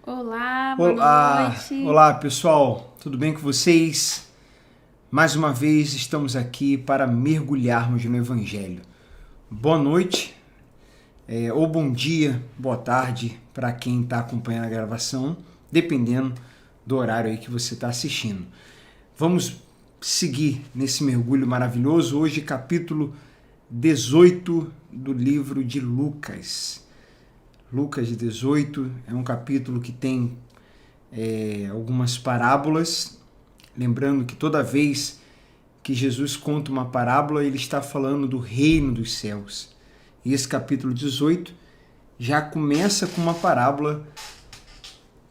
Olá, boa Olá, noite. olá pessoal, tudo bem com vocês? Mais uma vez estamos aqui para mergulharmos no Evangelho. Boa noite, ou bom dia, boa tarde para quem está acompanhando a gravação, dependendo do horário aí que você está assistindo. Vamos seguir nesse mergulho maravilhoso, hoje capítulo 18 do livro de Lucas. Lucas 18 é um capítulo que tem algumas parábolas, lembrando que toda vez que Jesus conta uma parábola, ele está falando do reino dos céus. E esse capítulo 18 já começa com uma parábola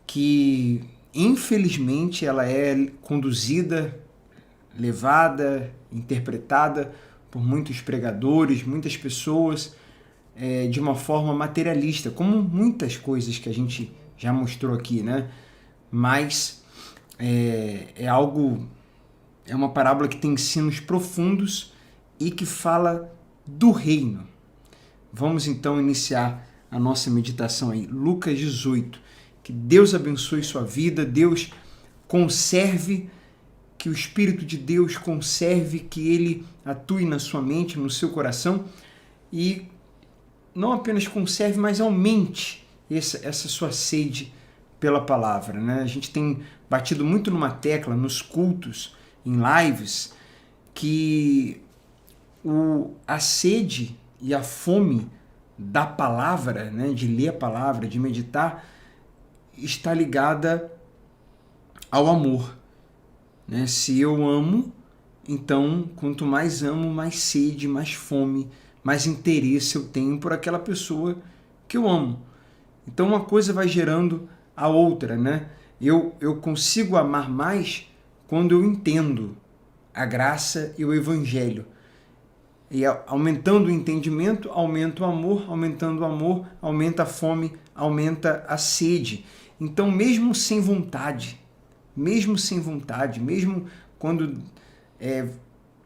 que, infelizmente, ela é conduzida, levada, interpretada por muitos pregadores, muitas pessoas, de uma forma materialista, como muitas coisas que a gente já mostrou aqui, né? Mas é uma parábola que tem ensinos profundos e que fala do reino. Vamos então iniciar a nossa meditação aí, Lucas 18. Que Deus abençoe sua vida, Deus conserve, que o Espírito de Deus conserve, que Ele atue na sua mente, no seu coração e não apenas conserve, mas aumente essa sua sede pela palavra, né? A gente tem batido muito numa tecla nos cultos, em lives, que a sede e a fome da palavra, né, de ler a palavra, de meditar, está ligada ao amor, né? Se eu amo, então quanto mais amo, mais sede, mais fome, mais interesse eu tenho por aquela pessoa que eu amo. Então uma coisa vai gerando a outra, né? Eu consigo amar mais quando eu entendo a graça e o evangelho. E aumentando o entendimento, aumenta o amor, aumentando o amor, aumenta a fome, aumenta a sede. Então mesmo sem vontade, mesmo quando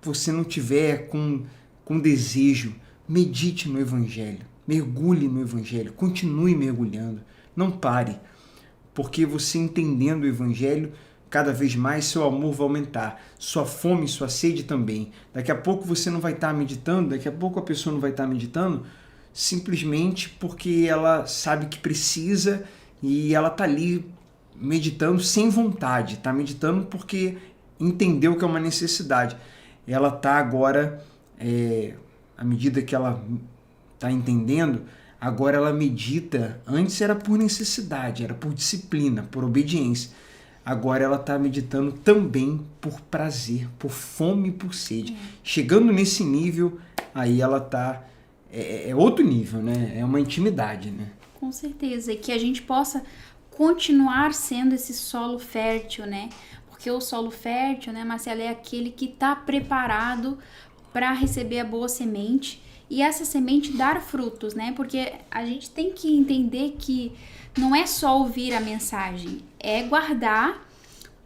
você não tiver com desejo, medite no Evangelho, mergulhe no Evangelho, continue mergulhando, não pare, porque você entendendo o Evangelho, cada vez mais seu amor vai aumentar, sua fome, sua sede também. Daqui a pouco você não vai estar meditando, daqui a pouco a pessoa não vai estar meditando, simplesmente porque ela sabe que precisa e ela está ali meditando sem vontade, está meditando porque entendeu que é uma necessidade. Ela está agora, à medida que ela está entendendo, agora ela medita. Antes era por necessidade, era por disciplina, por obediência. Agora ela está meditando também por prazer, por fome e por sede. Chegando nesse nível, aí ela está... É outro nível, né? É uma intimidade, né? Com certeza. E que a gente possa continuar sendo esse solo fértil, né? Porque o solo fértil, né, Marcela, é aquele que está preparado para receber a boa semente e essa semente dar frutos, né? Porque a gente tem que entender que não é só ouvir a mensagem, é guardar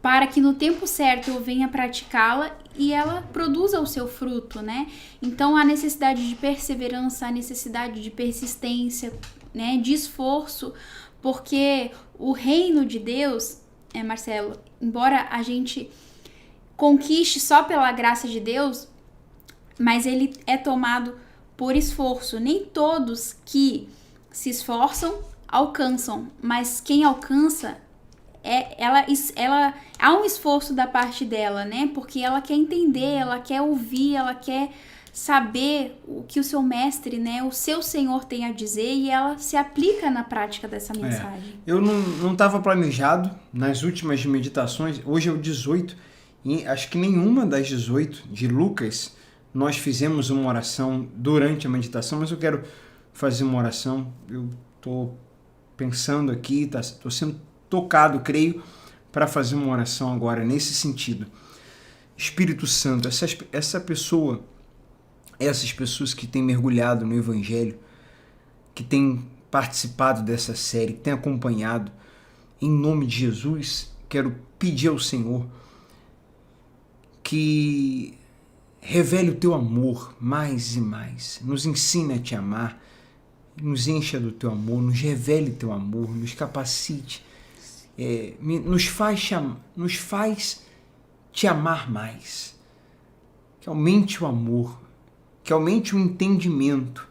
para que no tempo certo eu venha praticá-la e ela produza o seu fruto, né? Então a necessidade de perseverança, a necessidade de persistência, né, de esforço, porque o reino de Deus, Marcelo, embora a gente conquiste só pela graça de Deus, mas ele é tomado por esforço. Nem todos que se esforçam alcançam, mas quem alcança, ela há um esforço da parte dela, né? Porque ela quer entender, ela quer ouvir, ela quer saber o que o seu mestre, né, o seu Senhor tem a dizer e ela se aplica na prática dessa mensagem. Eu não estava planejado nas últimas meditações, hoje é o 18, e acho que nenhuma das 18 de Lucas nós fizemos uma oração durante a meditação, mas eu quero fazer uma oração. Eu estou pensando aqui, estou sendo tocado, creio, para fazer uma oração agora nesse sentido. Espírito Santo, essas pessoas que têm mergulhado no Evangelho, que têm participado dessa série, que têm acompanhado, em nome de Jesus, quero pedir ao Senhor que revele o teu amor mais e mais, nos ensine a te amar, nos encha do teu amor, nos revele teu amor, nos capacite nos faz te amar mais. Que aumente o amor, que aumente o entendimento.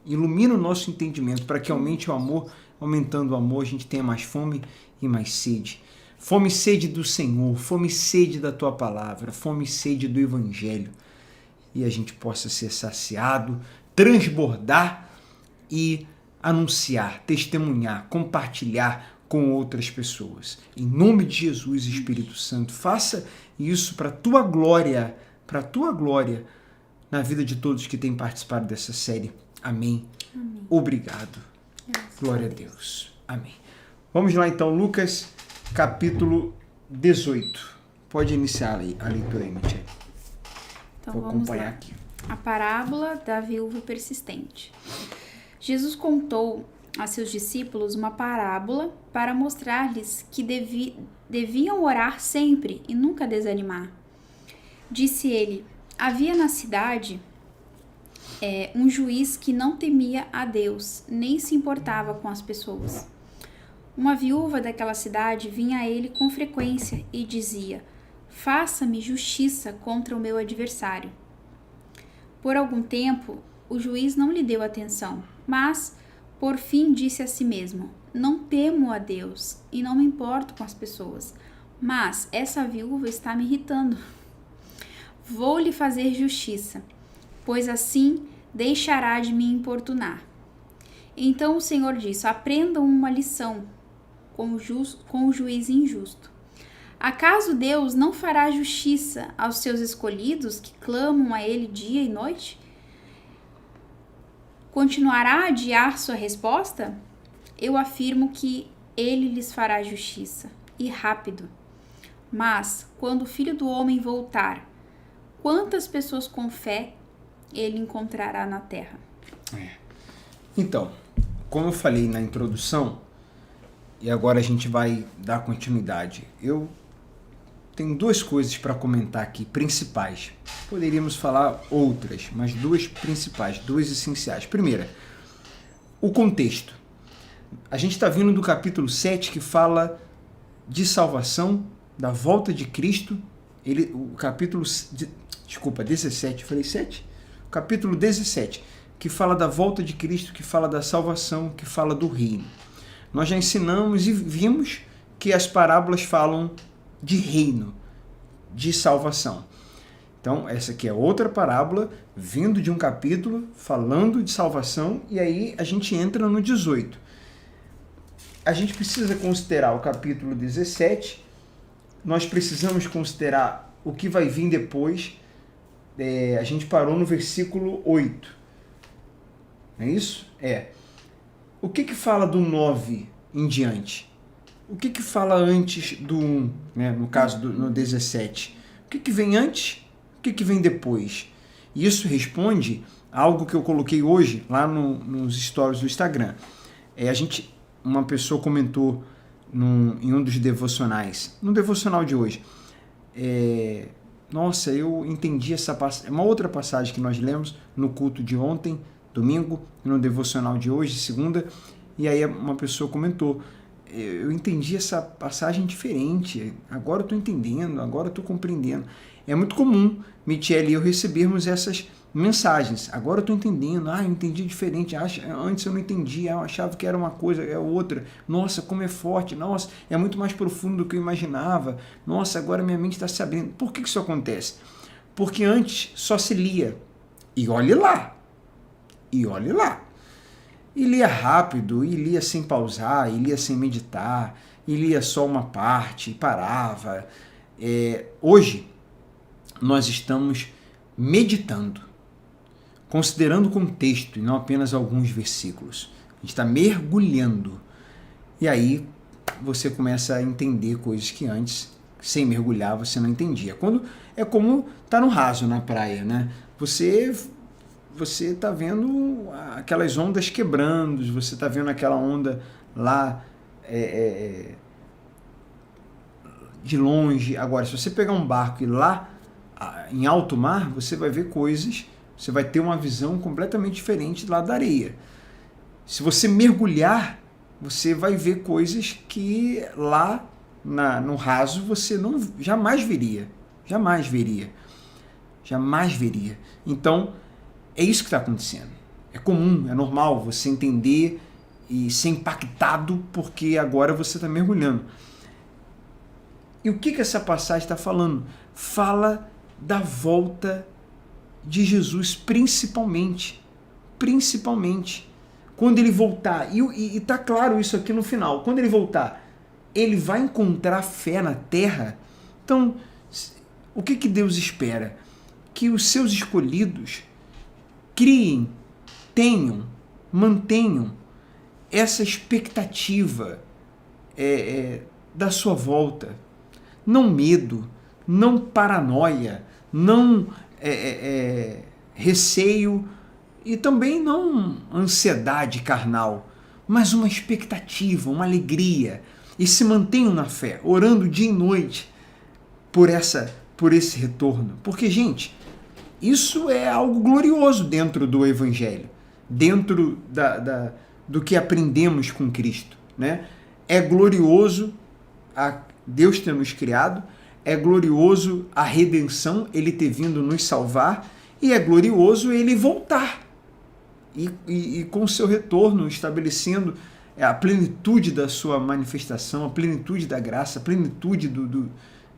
Ilumina o nosso entendimento para que aumente o amor. Aumentando o amor, a gente tenha mais fome e mais sede. Fome e sede do Senhor, fome e sede da Tua Palavra, fome e sede do Evangelho. E a gente possa ser saciado, transbordar e anunciar, testemunhar, compartilhar com outras pessoas. Em nome de Jesus, Espírito Santo, faça isso para a Tua glória, na vida de todos que têm participado dessa série. Amém. Amém. Obrigado. Glória a Deus. Amém. Vamos lá então, Lucas, capítulo 18. Pode iniciar a leitura aí, Michele. Então vou vamos acompanhar lá. aqui. A parábola da viúva persistente. Jesus contou a seus discípulos uma parábola para mostrar-lhes que deviam orar sempre e nunca desanimar. Disse ele: havia na cidade um juiz que não temia a Deus, nem se importava com as pessoas. Uma viúva daquela cidade vinha a ele com frequência e dizia: faça-me justiça contra o meu adversário. Por algum tempo, o juiz não lhe deu atenção, mas, por fim, disse a si mesmo: não temo a Deus e não me importo com as pessoas, mas essa viúva está me irritando. Vou lhe fazer justiça, pois assim deixará de me importunar. Então o Senhor disse: aprendam uma lição com o juiz injusto. Acaso Deus não fará justiça aos seus escolhidos que clamam a Ele dia e noite? Continuará a adiar sua resposta? Eu afirmo que Ele lhes fará justiça, e rápido. Mas, quando o Filho do Homem voltar, quantas pessoas com fé Ele encontrará na terra? Então, como eu falei na introdução, e agora a gente vai dar continuidade, eu tenho duas coisas para comentar aqui, principais. Poderíamos falar outras, mas duas principais, duas essenciais. Primeira, o contexto. A gente está vindo do capítulo 7, que fala de salvação, da volta de Cristo. O capítulo 17, falei 7? O capítulo 17, que fala da volta de Cristo, que fala da salvação, que fala do reino. Nós já ensinamos e vimos que as parábolas falam de reino, de salvação. Então, essa aqui é outra parábola, vindo de um capítulo, falando de salvação, e aí a gente entra no 18. A gente precisa considerar o capítulo 17, nós precisamos considerar o que vai vir depois. A gente parou no versículo 8. Não é isso? O que fala do 9 em diante? O que fala antes do 1, né? No caso no 17? O que vem antes? O que vem depois? E isso responde a algo que eu coloquei hoje lá nos stories do Instagram. Uma pessoa comentou em um dos devocionais, no devocional de hoje, nossa, eu entendi essa passagem, uma outra passagem que nós lemos no culto de ontem, domingo, no devocional de hoje, segunda, e aí uma pessoa comentou: eu entendi essa passagem diferente, agora eu estou entendendo, agora eu estou compreendendo. É muito comum, Michele e eu recebermos essas mensagens: agora eu estou entendendo, eu entendi diferente, antes eu não entendia, eu achava que era uma coisa, é outra, nossa, como é forte, nossa, é muito mais profundo do que eu imaginava, nossa, agora minha mente está se abrindo. Por que isso acontece? Porque antes só se lia, e olhe lá, e lia rápido, e lia sem pausar, e lia sem meditar, e lia só uma parte, e parava. Hoje, nós estamos meditando, considerando o contexto, e não apenas alguns versículos. A gente está mergulhando. E aí, você começa a entender coisas que antes, sem mergulhar, você não entendia. É como estar no raso na praia, né? Você está vendo aquelas ondas quebrando, você está vendo aquela onda lá de longe. Agora, se você pegar um barco e ir lá em alto mar, você vai ver coisas, você vai ter uma visão completamente diferente lá da areia. Se você mergulhar você vai ver coisas que lá no raso você jamais veria. Jamais veria. Jamais veria. Então, é isso que está acontecendo. É comum, é normal você entender e ser impactado porque agora você está mergulhando. E o que essa passagem está falando? Fala da volta de Jesus, principalmente. Principalmente. Quando ele voltar, e está claro isso aqui no final, quando ele voltar, ele vai encontrar fé na terra? Então, o que Deus espera? Que os seus escolhidos criem, mantenham essa expectativa da sua volta. Não medo, não paranoia, não receio e também não ansiedade carnal, mas uma expectativa, uma alegria. E se mantenham na fé, orando dia e noite por esse retorno. Porque, gente, isso é algo glorioso dentro do Evangelho, dentro do que aprendemos com Cristo, né? É glorioso Deus ter nos criado, é glorioso a redenção, ele ter vindo nos salvar, e é glorioso ele voltar. E com o seu retorno, estabelecendo a plenitude da sua manifestação, a plenitude da graça, a plenitude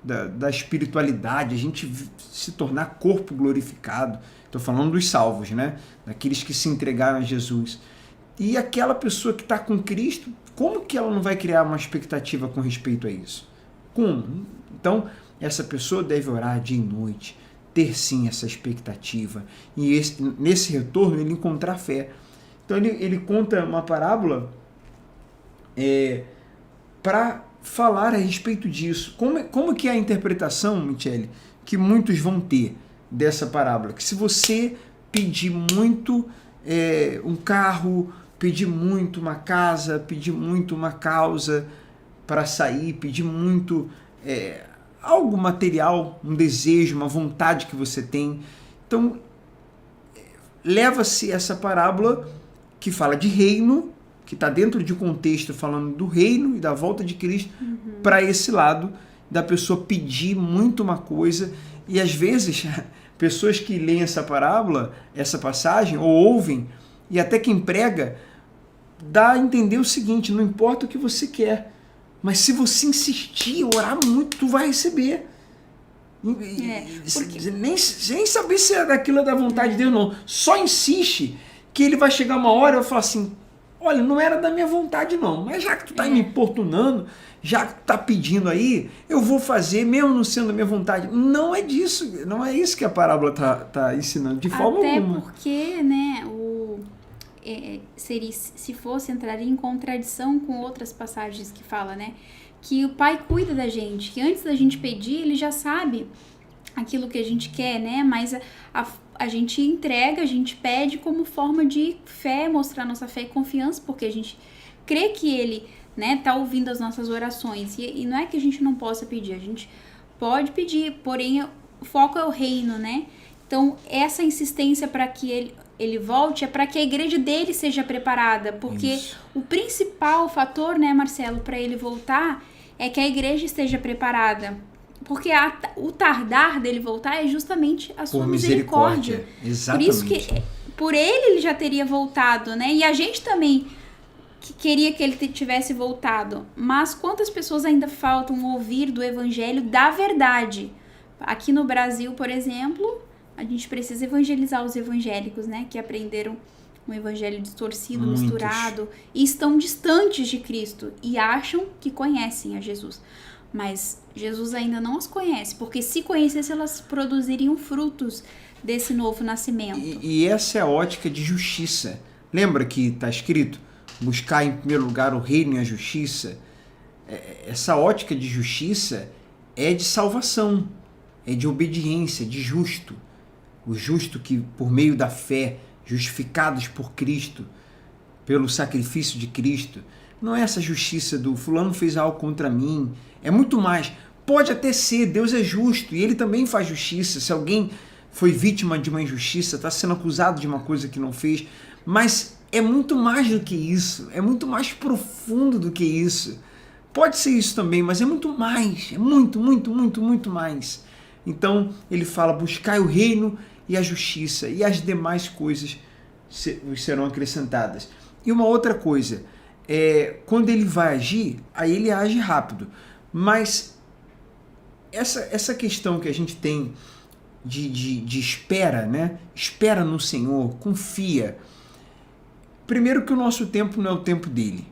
da espiritualidade, a gente se tornar corpo glorificado. Estou falando dos salvos, né? Daqueles que se entregaram a Jesus. E aquela pessoa que está com Cristo, como que ela não vai criar uma expectativa com respeito a isso? Como? Então, essa pessoa deve orar dia e noite, ter sim essa expectativa. E nesse retorno ele encontrar fé. Então ele conta uma parábola para falar a respeito disso. Como que é a interpretação, Michele, que muitos vão ter dessa parábola? Que se você pedir muito um carro, pedir muito uma casa, pedir muito uma causa para sair, pedir muito algo material, um desejo, uma vontade que você tem. Então, leva-se essa parábola que fala de reino, que está dentro de contexto falando do reino e da volta de Cristo, para esse lado da pessoa pedir muito uma coisa. E às vezes, pessoas que leem essa parábola, essa passagem, ou ouvem, e até quem prega, dá a entender o seguinte: não importa o que você quer, mas se você insistir, orar muito, tu vai receber. Porque... nem saber se é daquilo da vontade de Deus, não. Só insiste, que ele vai chegar uma hora e eu falo assim: olha, não era da minha vontade não, mas já que tu tá me importunando, já que tu tá pedindo aí, eu vou fazer, mesmo não sendo da minha vontade. Não é disso, não é isso que a parábola tá ensinando, de forma alguma. Até porque, né, se fosse, entraria em contradição com outras passagens que fala, né, que o Pai cuida da gente, que antes da gente pedir, ele já sabe aquilo que a gente quer, né, mas a gente entrega, a gente pede como forma de fé, mostrar nossa fé e confiança, porque a gente crê que ele, né, tá ouvindo as nossas orações, e não é que a gente não possa pedir, a gente pode pedir, porém o foco é o reino, né, então essa insistência para que ele volte é para que a igreja dele seja preparada, porque isso. O principal fator, né, Marcelo, para ele voltar é que a igreja esteja preparada, porque o tardar dele voltar é justamente a sua misericórdia. Exatamente. Por isso que por ele já teria voltado, né? E a gente também que queria que ele tivesse voltado. Mas quantas pessoas ainda faltam ouvir do evangelho da verdade? Aqui no Brasil, por exemplo, a gente precisa evangelizar os evangélicos, né? Que aprenderam um evangelho distorcido, misturado, e estão distantes de Cristo e acham que conhecem a Jesus. Mas Jesus ainda não as conhece, porque se conhecesse, elas produziriam frutos desse novo nascimento. E essa é a ótica de justiça. Lembra que está escrito: buscar em primeiro lugar o reino e a justiça? Essa ótica de justiça é de salvação, é de obediência, de justo. O justo que, por meio da fé, justificados por Cristo, pelo sacrifício de Cristo. Não é essa justiça do fulano fez algo contra mim. É muito mais. Pode até ser, Deus é justo e ele também faz justiça. Se alguém foi vítima de uma injustiça, está sendo acusado de uma coisa que não fez, mas é muito mais do que isso, é muito mais profundo do que isso. Pode ser isso também, mas é muito mais, é muito, muito, muito, muito mais. Então ele fala, buscai o reino e a justiça, e as demais coisas serão acrescentadas. E uma outra coisa, quando ele vai agir, aí ele age rápido. Mas essa questão que a gente tem de espera, né? Espera no Senhor, confia. Primeiro que o nosso tempo não é o tempo dele.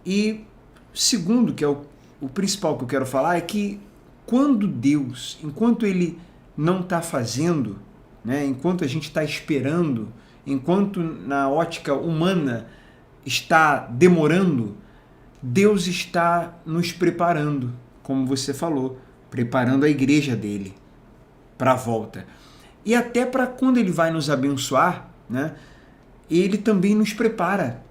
E segundo, que é o principal que eu quero falar, é que quando Deus, enquanto ele não está fazendo, né? Enquanto a gente está esperando, enquanto na ótica humana está demorando, Deus está nos preparando, como você falou, preparando a igreja dele para a volta. E até para quando ele vai nos abençoar, né, ele também nos prepara.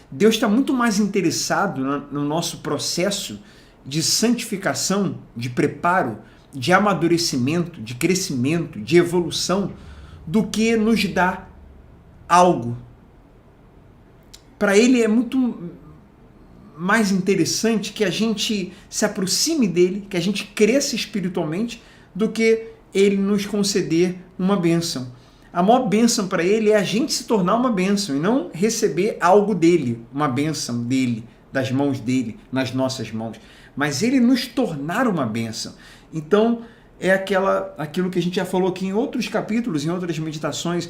Deus está muito mais interessado no nosso processo de santificação, de preparo, de amadurecimento, de crescimento, de evolução, do que nos dar algo. Para ele é muito mais interessante que a gente se aproxime dele, que a gente cresça espiritualmente, do que ele nos conceder uma bênção. A maior bênção para ele é a gente se tornar uma bênção e não receber algo dele, uma bênção dele, das mãos dele, nas nossas mãos. Mas ele nos tornar uma bênção. Então, é aquilo que a gente já falou aqui em outros capítulos, em outras meditações.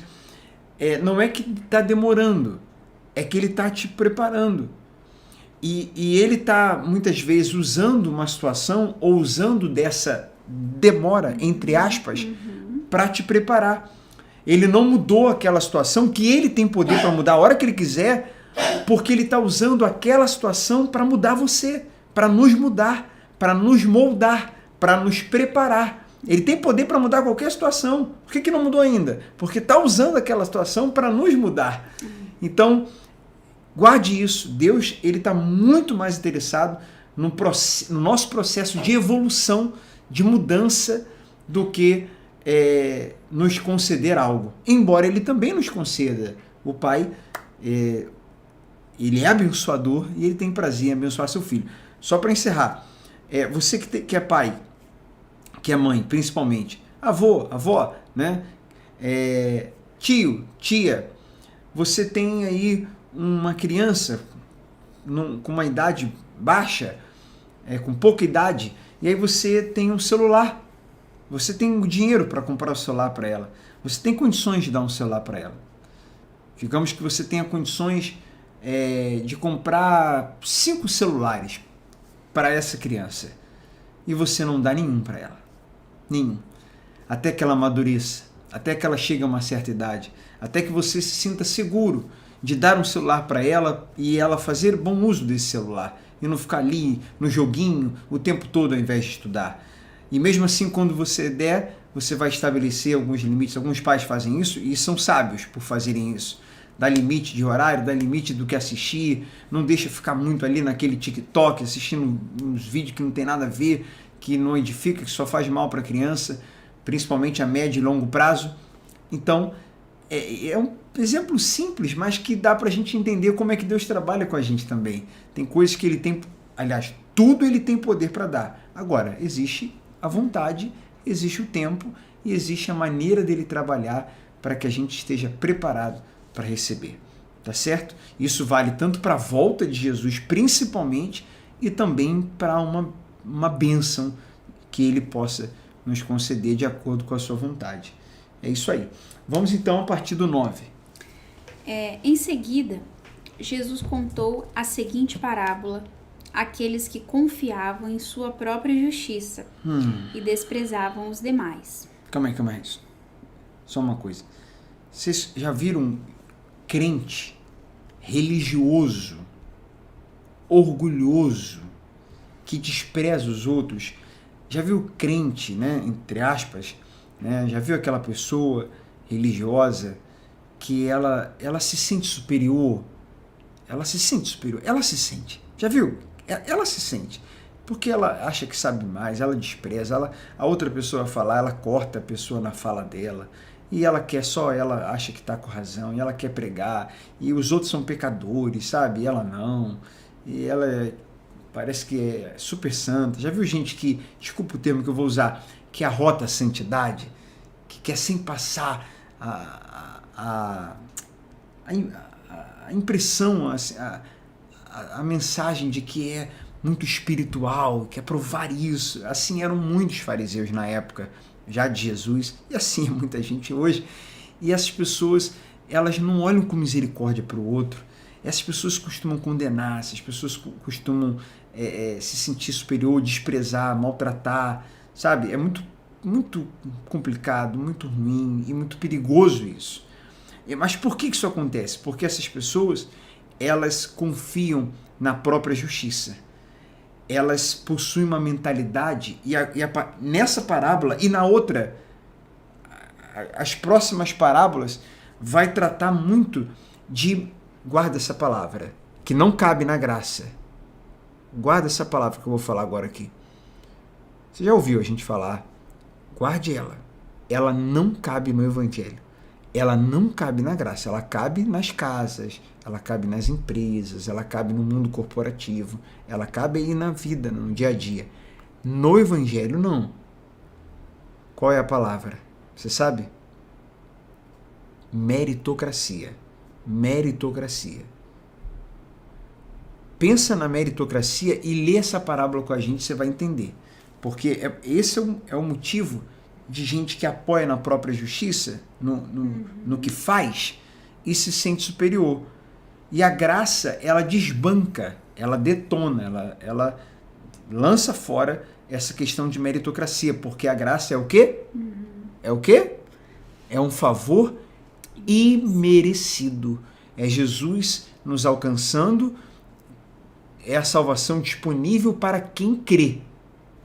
Não é que está demorando, é que ele está te preparando. E ele está, muitas vezes, usando uma situação, ou usando dessa demora, entre aspas, para te preparar. Ele não mudou aquela situação que ele tem poder para mudar a hora que ele quiser, porque ele está usando aquela situação para mudar você, para nos mudar, para nos moldar, para nos preparar. Ele tem poder para mudar qualquer situação. Por que não mudou ainda? Porque está usando aquela situação para nos mudar. Então, guarde isso. Deus, ele está muito mais interessado no nosso processo de evolução, de mudança, do que nos conceder algo. Embora ele também nos conceda. O Pai, ele é abençoador e ele tem prazer em abençoar seu filho. Só para encerrar, você que é pai, que é mãe, principalmente, avó, né? Tio, tia, você tem aí uma criança com uma idade baixa, com pouca idade, e aí você tem um celular, você tem dinheiro para comprar o celular para ela, você tem condições de dar um celular para ela. Digamos que você tenha condições de comprar 5 celulares para essa criança, e você não dá nenhum para ela. Nenhum. Até que ela amadureça, até que ela chegue a uma certa idade, até que você se sinta seguro de dar um celular para ela e ela fazer bom uso desse celular e não ficar ali no joguinho o tempo todo ao invés de estudar. E mesmo assim, quando você der, você vai estabelecer alguns limites. Alguns pais fazem isso e são sábios por fazerem isso. Dá limite de horário, dá limite do que assistir, não deixa ficar muito ali naquele TikTok, assistindo uns vídeos que não tem nada a ver, que não edifica, que só faz mal para a criança, principalmente a médio e longo prazo. Então, é um exemplo simples, mas que dá para a gente entender como é que Deus trabalha com a gente também. Tem coisas que ele tem, aliás, tudo ele tem poder para dar. Agora, existe a vontade, existe o tempo e existe a maneira dele trabalhar para que a gente esteja preparado para receber. Tá certo? Isso vale tanto para a volta de Jesus, principalmente, e também para uma bênção que ele possa nos conceder de acordo com a sua vontade. É isso aí. Vamos então a partir do 9. Em seguida, Jesus contou a seguinte parábola àqueles que confiavam em sua própria justiça e desprezavam os demais. Calma aí. Só uma coisa. Vocês já viram crente, religioso, orgulhoso, que despreza os outros? Já viu crente, né, entre aspas, né, já viu aquela pessoa religiosa que ela se sente superior? Ela se sente. Já viu? Ela se sente. Porque ela acha que sabe mais, ela despreza, a outra pessoa falar, ela corta a pessoa na fala dela, e ela acha que está com razão, e ela quer pregar, e os outros são pecadores, sabe? E ela não, e ela parece que é super santa. Já viu gente que, desculpa o termo que eu vou usar, que arrota a santidade, que quer sem passar a impressão, a mensagem de que é muito espiritual, quer provar isso. Assim eram muitos fariseus na época já de Jesus, e assim é muita gente hoje. E essas pessoas, elas não olham com misericórdia para o outro. Essas pessoas costumam condenar, essas pessoas costumam se sentir superior, desprezar, maltratar, sabe? É muito, muito complicado, muito ruim e muito perigoso isso. Mas por que isso acontece? Porque essas pessoas, elas confiam na própria justiça. Elas possuem uma mentalidade, nessa parábola e na outra, as próximas parábolas, vai tratar muito de, guarda essa palavra, que não cabe na graça. Guarda essa palavra que eu vou falar agora aqui. Você já ouviu a gente falar? Guarde ela. Ela não cabe no evangelho. Ela não cabe na graça. Ela cabe nas casas, ela cabe nas empresas, ela cabe no mundo corporativo, ela cabe aí na vida, no dia a dia. No evangelho, não. Qual é a palavra? Você sabe? Meritocracia. Meritocracia. Pensa na meritocracia e lê essa parábola com a gente, você vai entender. Porque esse é o motivo de gente que apoia na própria justiça, no que faz, e se sente superior. E a graça, ela desbanca, ela detona, ela lança fora essa questão de meritocracia, porque a graça é o quê? É o quê? É um favor imerecido. É Jesus nos alcançando, é a salvação disponível para quem crê,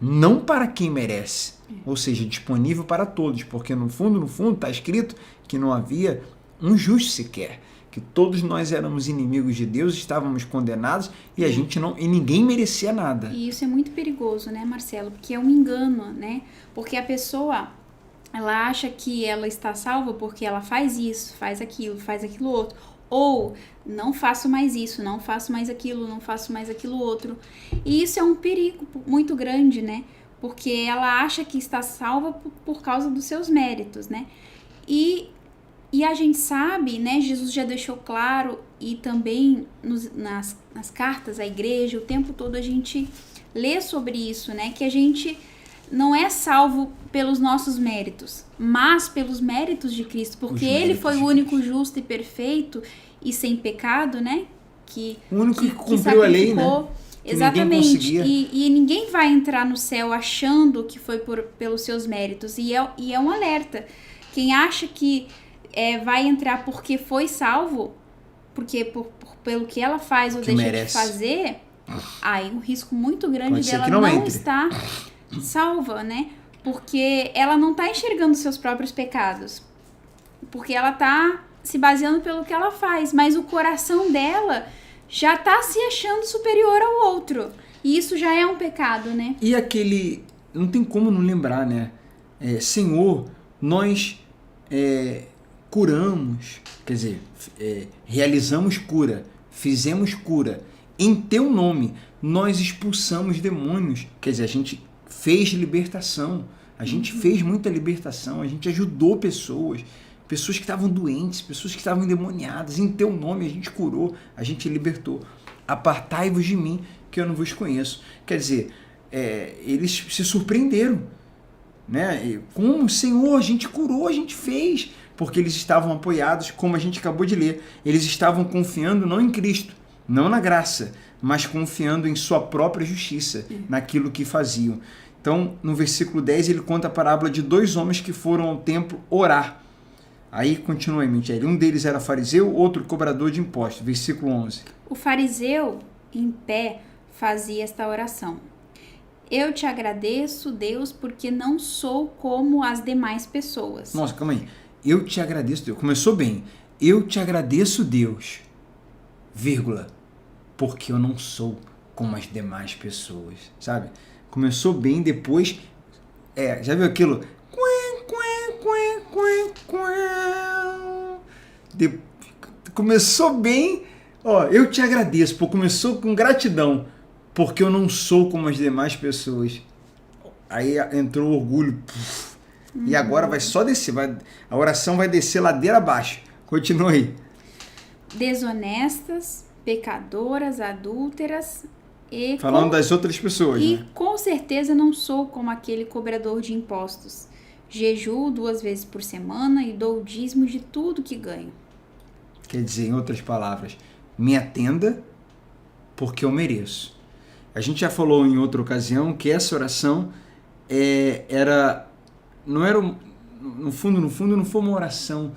não para quem merece. Ou seja, disponível para todos, porque no fundo está escrito que não havia um justo sequer, que todos nós éramos inimigos de Deus, estávamos condenados e e ninguém merecia nada. E isso é muito perigoso, né, Marcelo? Porque é um engano, né? Porque a pessoa, ela acha que ela está salva porque ela faz isso, faz aquilo outro. Ou não faço mais isso, não faço mais aquilo, não faço mais aquilo outro. E isso é um perigo muito grande, né? Porque ela acha que está salva por causa dos seus méritos, né? E a gente sabe, né? Jesus já deixou claro, e também nas cartas à igreja, o tempo todo a gente lê sobre isso, né? Que a gente não é salvo pelos nossos méritos, mas pelos méritos de Cristo, porque Ele foi o único justo e perfeito e sem pecado, né? O único que cumpriu a lei, né? Exatamente. E ninguém vai entrar no céu achando que foi pelos seus méritos. E é um alerta. Quem acha que vai entrar porque foi salvo, porque pelo que ela faz ou que deixa merece. de fazer, aí um risco muito grande dela não estar salva, né? Porque ela não está enxergando seus próprios pecados. Porque ela está se baseando pelo que ela faz. Mas o coração dela já está se achando superior ao outro. E isso já é um pecado, né? E aquele... Não tem como não lembrar, né? Senhor, nós curamos, quer dizer, realizamos cura, fizemos cura. Em teu nome, nós expulsamos demônios. Quer dizer, a gente fez libertação. A gente fez muita libertação. A gente ajudou pessoas que estavam doentes, pessoas que estavam endemoniadas. Em teu nome a gente curou, a gente libertou. Apartai-vos de mim, que eu não vos conheço. Quer dizer, eles se surpreenderam, né? Como, Senhor, a gente curou, a gente fez. Porque eles estavam apoiados, como a gente acabou de ler. Eles estavam confiando não em Cristo, não na graça, mas confiando em sua própria justiça, naquilo que faziam. Então, no versículo 10, ele conta a parábola de 2 homens que foram ao templo orar. Aí continua em Michele. Um deles era fariseu, outro cobrador de impostos. Versículo 11. O fariseu, em pé, fazia esta oração. Eu te agradeço, Deus, porque não sou como as demais pessoas. Nossa, calma aí. Eu te agradeço, Deus. Começou bem. Eu te agradeço, Deus, vírgula, porque eu não sou como as demais pessoas, sabe? Começou bem, depois... já viu aquilo? Começou bem, ó, eu te agradeço, pô, começou com gratidão, porque eu não sou como as demais pessoas. Aí entrou o orgulho, e agora vai só descer, a oração vai descer ladeira abaixo. Continue aí. Desonestas, pecadoras, adúlteras e... Falando das outras pessoas, E né? com certeza não sou como aquele cobrador de impostos. Jejuo 2 vezes por semana e dou o dízimo de tudo que ganho. Quer dizer, em outras palavras, me atenda porque eu mereço. A gente já falou em outra ocasião que essa oração no fundo, não foi uma oração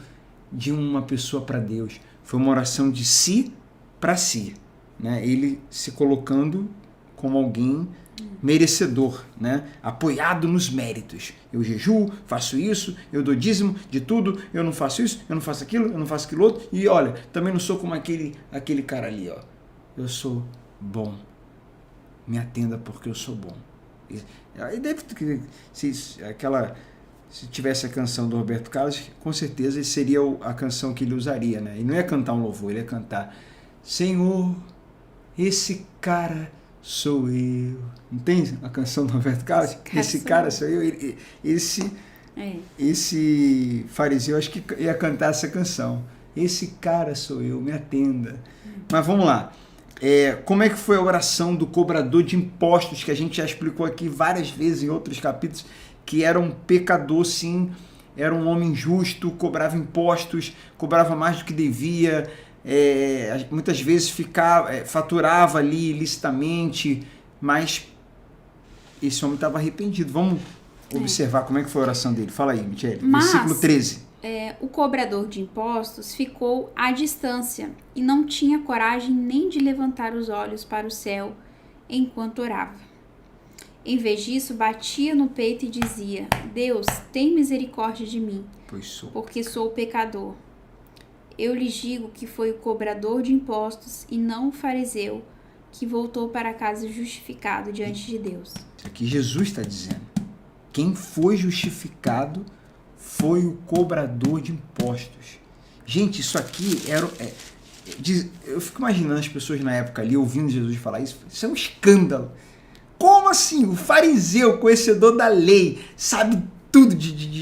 de uma pessoa para Deus, foi uma oração de si para si, né? Ele se colocando como alguém merecedor, né? Apoiado nos méritos. Eu jejuo, faço isso, eu dou dízimo de tudo, eu não faço isso, eu não faço aquilo, eu não faço aquilo outro, e olha, também não sou como aquele cara ali, ó. Eu sou bom. Me atenda porque eu sou bom. Aí deve se tivesse a canção do Roberto Carlos, com certeza seria a canção que ele usaria, né? Ele não ia cantar um louvor, ele ia cantar: Senhor, esse cara sou eu. Não tem a canção do Roberto Carlos? Esse cara sou eu. Esse fariseu, acho que ia cantar essa canção. Esse cara sou eu, me atenda. Mas vamos lá. Como é que foi a oração do cobrador de impostos, que a gente já explicou aqui várias vezes em outros capítulos, que era um pecador, sim, era um homem justo, cobrava impostos, cobrava mais do que devia, muitas vezes faturava ali ilicitamente, mas esse homem estava arrependido. Vamos observar como é que foi a oração dele. Fala aí, Michele. Versículo 13. O cobrador de impostos ficou à distância e não tinha coragem nem de levantar os olhos para o céu enquanto orava. Em vez disso, batia no peito e dizia: Deus, tem misericórdia de mim, porque sou pecador. Eu lhes digo que foi o cobrador de impostos e não o fariseu que voltou para casa justificado diante de Deus. Aqui Jesus está dizendo: quem foi justificado foi o cobrador de impostos. Gente, isso aqui eu fico imaginando as pessoas na época ali ouvindo Jesus falar isso. Isso é um escândalo. Como assim? O fariseu, conhecedor da lei, sabe tudo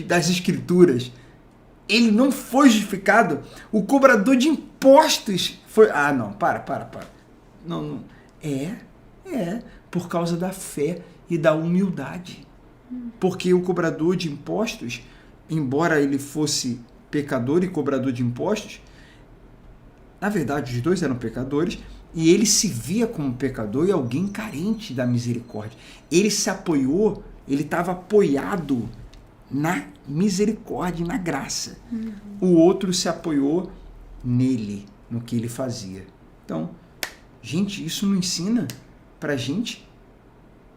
das escrituras, ele não foi justificado? O cobrador de impostos foi... Ah, não, para. Não. Por causa da fé e da humildade. Porque o cobrador de impostos, embora ele fosse pecador e cobrador de impostos, na verdade os dois eram pecadores, e ele se via como pecador e alguém carente da misericórdia. Ele se apoiou, ele estava apoiado na misericórdia e na graça. O outro se apoiou nele, no que ele fazia. Então, gente, isso não ensina pra gente?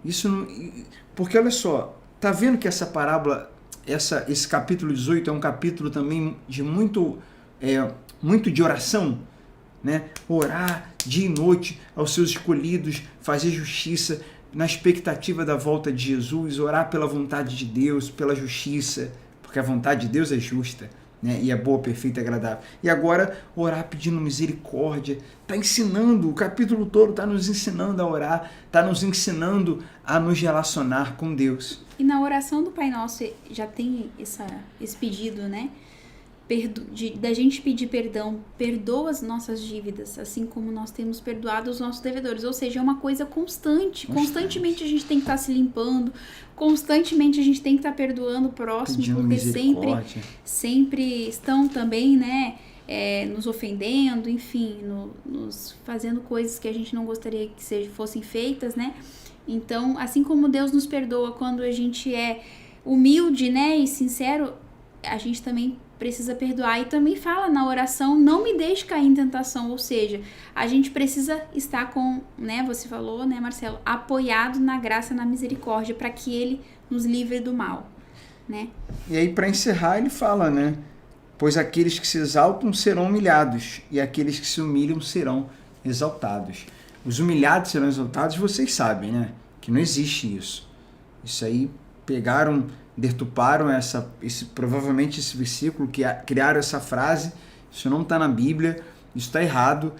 Isso não... Porque olha só, tá vendo que essa parábola, esse capítulo 18 é um capítulo também de muito de oração, né? Orar dia e noite aos seus escolhidos, fazer justiça na expectativa da volta de Jesus, orar pela vontade de Deus, pela justiça, porque a vontade de Deus é justa, né? E é boa, perfeita e agradável. E agora orar pedindo misericórdia. Está ensinando, o capítulo todo está nos ensinando a orar, está nos ensinando a nos relacionar com Deus. E na oração do Pai Nosso já tem esse pedido, né? Da gente pedir perdão, perdoa as nossas dívidas, assim como nós temos perdoado os nossos devedores. Ou seja, é uma coisa constante. Constantemente a gente tem que estar se limpando, constantemente a gente tem que estar perdoando o próximo, pedindo porque sempre estão também, né, nos ofendendo, enfim, nos fazendo coisas que a gente não gostaria que fossem feitas, né? Então, assim como Deus nos perdoa quando a gente é humilde, né, e sincero, a gente também precisa perdoar. E também fala na oração: não me deixe cair em tentação. Ou seja, a gente precisa estar com, né, você falou, né, Marcelo, apoiado na graça, na misericórdia, para que ele nos livre do mal, né? E aí, para encerrar, ele fala, né? Pois aqueles que se exaltam serão humilhados, e aqueles que se humilham serão exaltados. Os humilhados serão exaltados, vocês sabem, né? Que não existe isso. Isso aí deturparam provavelmente esse versículo, criaram essa frase Isso não está na Bíblia, isso está errado.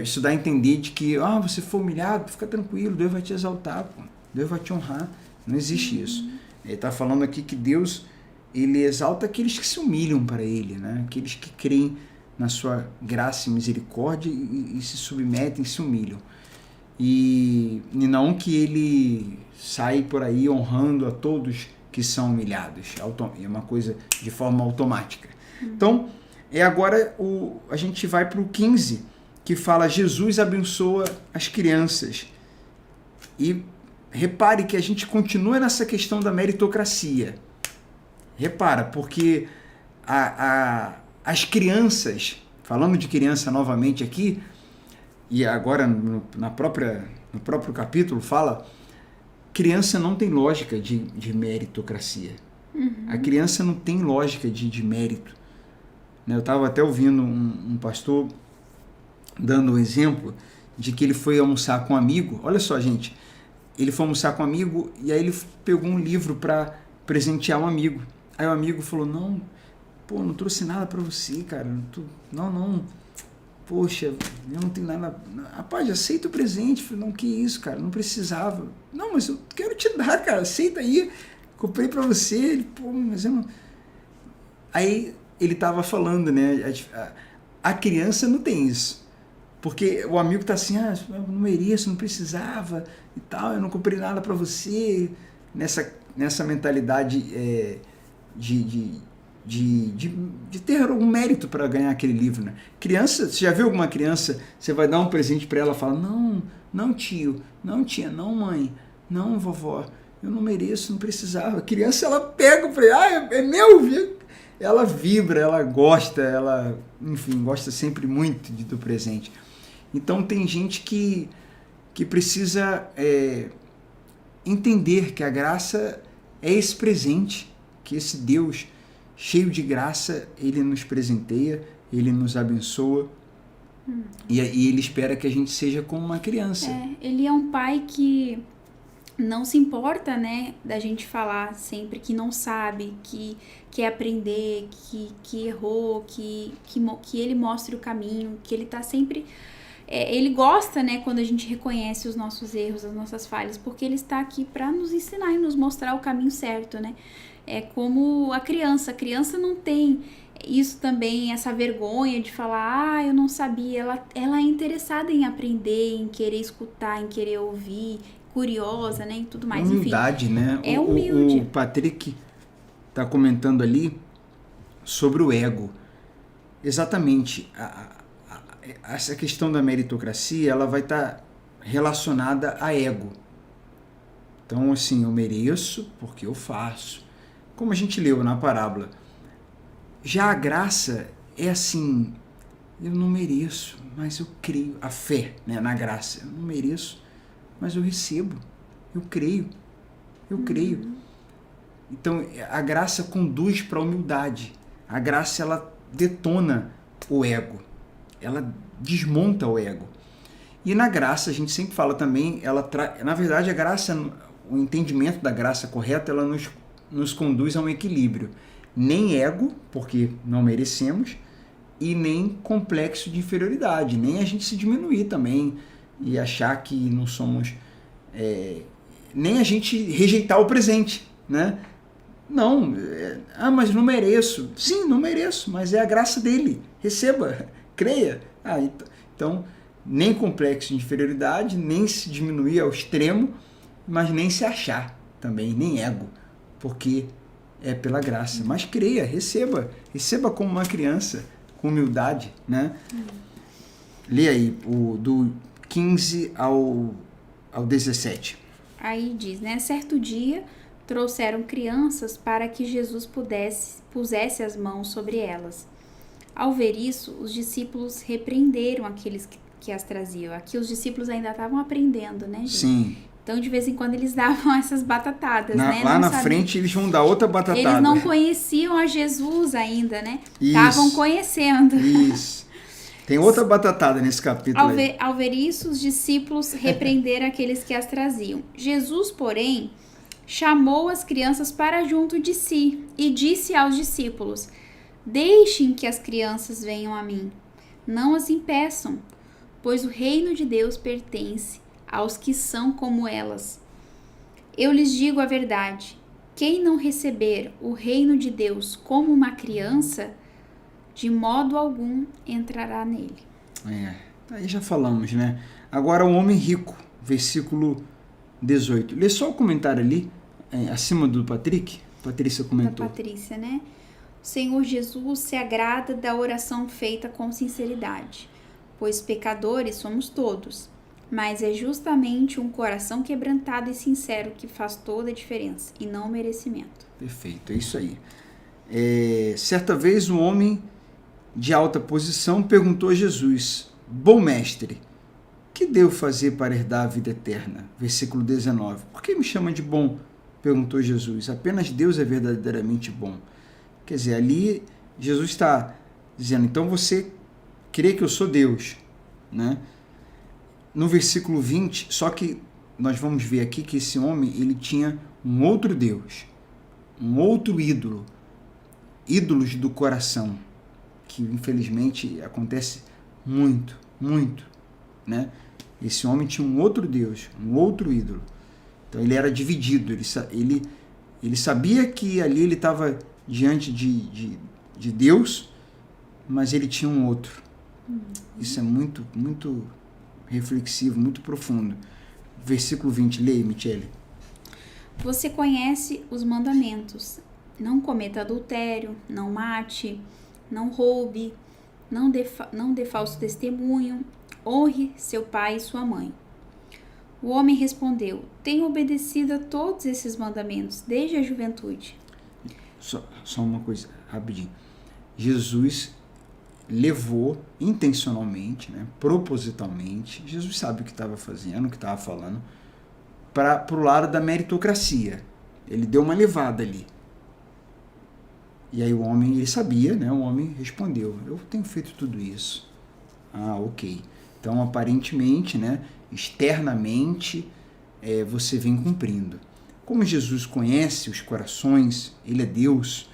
Isso dá a entender de que você for humilhado, fica tranquilo, Deus vai te exaltar, pô. Deus vai te honrar. Não existe isso. Ele está falando aqui que Deus, ele exalta aqueles que se humilham para ele, né? Aqueles que creem na sua graça e misericórdia e se submetem, se humilham. E não que ele sai por aí honrando a todos que são humilhados. É uma coisa de forma automática. Então, agora a gente vai para o 15, que fala: Jesus abençoa as crianças. E repare que a gente continua nessa questão da meritocracia. Repara, porque as crianças, falando de criança novamente aqui, e agora no próprio capítulo fala, criança não tem lógica de meritocracia. A criança não tem lógica de mérito. Eu estava até ouvindo um pastor dando um exemplo de que ele foi almoçar com um amigo. Olha só, gente, ele foi almoçar com um amigo e aí ele pegou um livro para presentear um amigo. Aí o amigo falou: não trouxe nada para você, cara. Não. Poxa, eu não tenho nada. Rapaz, aceita o presente. Falei: não, que isso, cara, não precisava. Não, mas eu quero te dar, cara, aceita aí. Comprei para você. Ele: mas eu não. Aí ele tava falando, né? A criança não tem isso. Porque o amigo tá assim: eu não mereço, não precisava e tal, eu não comprei nada para você. Nessa mentalidade de ter algum mérito para ganhar aquele livro, né? Criança, você já viu alguma criança, você vai dar um presente para ela e fala: não tio, não tia, não mãe, não vovó, eu não mereço, não precisava. A criança, ela pega o presente, é meu, viu? Ela vibra, ela gosta, enfim, gosta sempre muito do presente. Então tem gente que precisa entender que a graça é esse presente, que esse Deus cheio de graça, ele nos presenteia, ele nos abençoa, e ele espera que a gente seja como uma criança. Ele é um pai que não se importa, né, da gente falar sempre que não sabe, que quer aprender, que errou, que ele mostre o caminho, que ele tá sempre... ele gosta, né, quando a gente reconhece os nossos erros, as nossas falhas, porque ele está aqui para nos ensinar e nos mostrar o caminho certo, né? É como a criança não tem isso também, essa vergonha de falar: eu não sabia. Ela é interessada em aprender, em querer escutar, em querer ouvir, curiosa, né, e tudo mais. Humildade, enfim, né? É humilde. O Patrick tá comentando ali sobre o ego. Exatamente. Essa questão da meritocracia, ela vai estar relacionada a ego. Então, assim, eu mereço porque eu faço. Como a gente leu na parábola. Já a graça é assim: eu não mereço, mas eu creio. A fé, né, na graça. Eu não mereço, mas eu recebo. Eu creio. Então, a graça conduz para a humildade. A graça, ela detona o ego. Ela desmonta o ego. E na graça, a gente sempre fala também, na verdade, a graça, o entendimento da graça correta, ela nos conduz a um equilíbrio. Nem ego, porque não merecemos, e nem complexo de inferioridade, nem a gente se diminuir também e achar que não somos... nem a gente rejeitar o presente, né? Não, mas não mereço. Sim, não mereço, mas é a graça dele. Receba, creia. Então, nem complexo de inferioridade, nem se diminuir ao extremo, mas nem se achar também, nem ego, porque é pela graça. Mas creia, receba como uma criança, com humildade, né? Lê aí, do 15 ao 17. Aí diz, né? Certo dia, trouxeram crianças para que Jesus pusesse as mãos sobre elas. Ao ver isso, os discípulos repreenderam aqueles que as traziam. Aqui os discípulos ainda estavam aprendendo, né, gente? Sim. Então, de vez em quando, eles davam essas batatadas, né? Lá na frente, eles vão dar outra batatada. Eles não conheciam a Jesus ainda, né? Estavam conhecendo. Isso. Tem outra batatada nesse capítulo Ao ver isso, os discípulos repreenderam aqueles que as traziam. Jesus, porém, chamou as crianças para junto de si e disse aos discípulos: Deixem que as crianças venham a mim. Não as impeçam, pois o reino de Deus pertence aos que são como elas. Eu lhes digo a verdade: quem não receber o reino de Deus como uma criança, de modo algum entrará nele. Aí já falamos, né? Agora o homem rico, versículo 18. Lê só o comentário ali, acima do Patrick. Patrícia comentou. Da Patrícia, né? O Senhor Jesus se agrada da oração feita com sinceridade, pois pecadores somos todos, mas é justamente um coração quebrantado e sincero que faz toda a diferença, e não o merecimento. Perfeito, é isso aí. Certa vez um homem de alta posição perguntou a Jesus: bom mestre, que devo fazer para herdar a vida eterna? Versículo 19. Por que me chama de bom? Perguntou Jesus. Apenas Deus é verdadeiramente bom. Quer dizer, ali Jesus está dizendo, então você crê que eu sou Deus, né? No versículo 20, só que nós vamos ver aqui que esse homem, ele tinha um outro Deus, um outro ídolo, ídolos do coração, que infelizmente acontece muito, né? Esse homem tinha um outro Deus, um outro ídolo. Então ele era dividido, ele sabia que ali ele estava diante de Deus, mas ele tinha um outro. Isso é muito reflexivo, muito profundo. Versículo 20, leia, Michele. Você conhece os mandamentos: não cometa adultério, não mate, não roube, não dê falso testemunho, honre seu pai e sua mãe. O homem respondeu: tenho obedecido a todos esses mandamentos desde a juventude. Só uma coisa, rapidinho. Jesus levou intencionalmente, né, propositalmente, Jesus sabe o que estava fazendo, o que estava falando, para o lado da meritocracia. Ele deu uma levada ali. E aí o homem, ele sabia, né, o homem respondeu: eu tenho feito tudo isso. Ah, ok. Então, aparentemente, né, externamente, você vem cumprindo. Como Jesus conhece os corações, ele é Deus,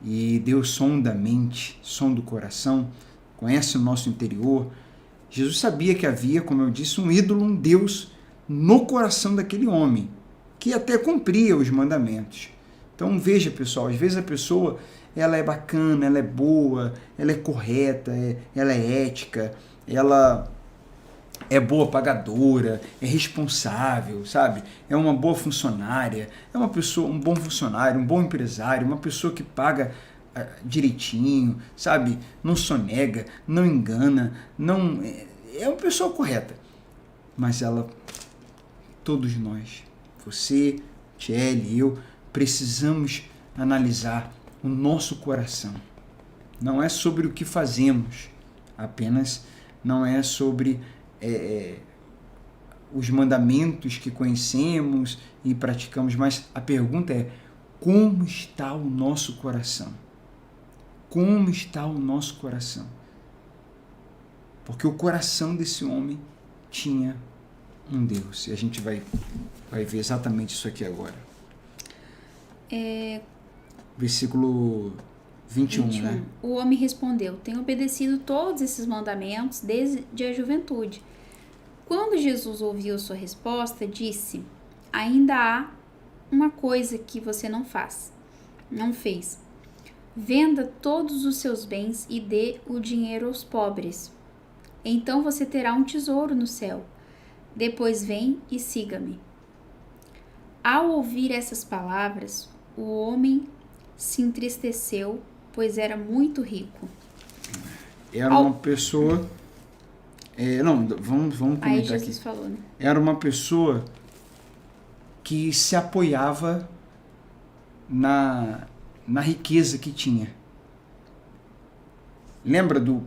e Deus sonda a mente, sonda o coração, conhece o nosso interior. Jesus sabia que havia, como eu disse, um ídolo, um Deus no coração daquele homem, que até cumpria os mandamentos. Então veja, pessoal, às vezes a pessoa, ela é bacana, ela é boa, ela é correta, ela é ética, ela é boa pagadora, é responsável, sabe? É uma boa funcionária, é uma pessoa, um bom funcionário, um bom empresário, uma pessoa que paga direitinho, sabe? Não sonega, não engana, não é uma pessoa correta. Mas ela, todos nós, você, Tiele, eu, precisamos analisar o nosso coração. Não é sobre o que fazemos, apenas não é sobre os mandamentos que conhecemos e praticamos, mas a pergunta é: como está o nosso coração? Como está o nosso coração? Porque o coração desse homem tinha um Deus, e a gente vai ver exatamente isso aqui agora. Versículo 21, né? O homem respondeu: tenho obedecido todos esses mandamentos desde a juventude. Quando Jesus ouviu sua resposta, disse: ainda há uma coisa que você não fez. Venda todos os seus bens e dê o dinheiro aos pobres. Então você terá um tesouro no céu. Depois vem e siga-me. Ao ouvir essas palavras, o homem se entristeceu, pois era muito rico. Era uma pessoa... vamos comentar aí Jesus aqui. Falou, né? Era uma pessoa que se apoiava na riqueza que tinha. Lembra do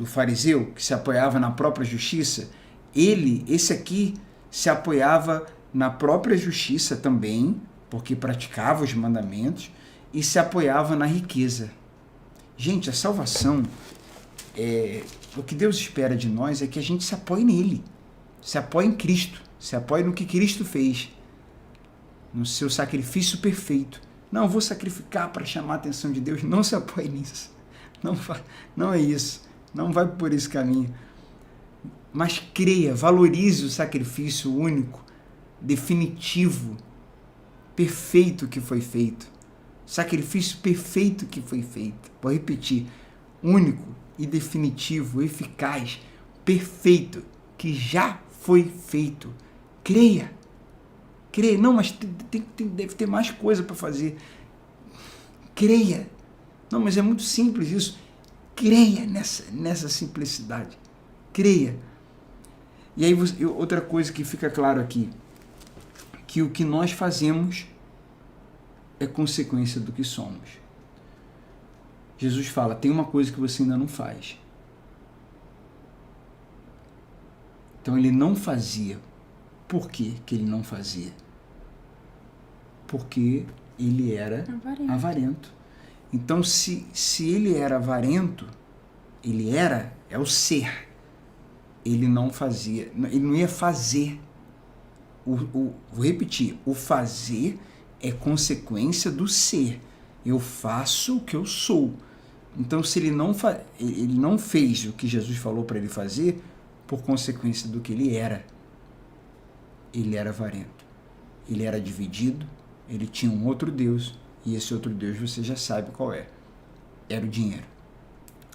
fariseu que se apoiava na própria justiça? Esse aqui se apoiava na própria justiça também, porque praticava os mandamentos, e se apoiava na riqueza. Gente, a salvação, o que Deus espera de nós é que a gente se apoie nele, se apoie em Cristo, se apoie no que Cristo fez, no seu sacrifício perfeito, Não, vou sacrificar para chamar a atenção de Deus. Não se apoie nisso. Não é isso. Não vai por esse caminho. Mas creia, valorize o sacrifício único, definitivo, perfeito que foi feito. Sacrifício perfeito que foi feito. Vou repetir. Único e definitivo, eficaz, perfeito, que já foi feito. Creia. Creia. Não, mas deve ter mais coisa para fazer. Creia. Não, mas é muito simples isso. Creia nessa simplicidade. Creia. E aí, outra coisa que fica claro aqui, que o que nós fazemos é consequência do que somos. Jesus fala, tem uma coisa que você ainda não faz. Então ele não fazia. Por que ele não fazia? Porque ele era avarento. Então se ele era avarento, é o ser. Ele não fazia, ele não ia fazer. Vou repetir, o fazer é consequência do ser. Eu faço o que eu sou. Então, se ele não fez o que Jesus falou para ele fazer, por consequência do que ele era avarento. Ele era dividido, ele tinha um outro Deus, e esse outro Deus você já sabe qual é. Era o dinheiro.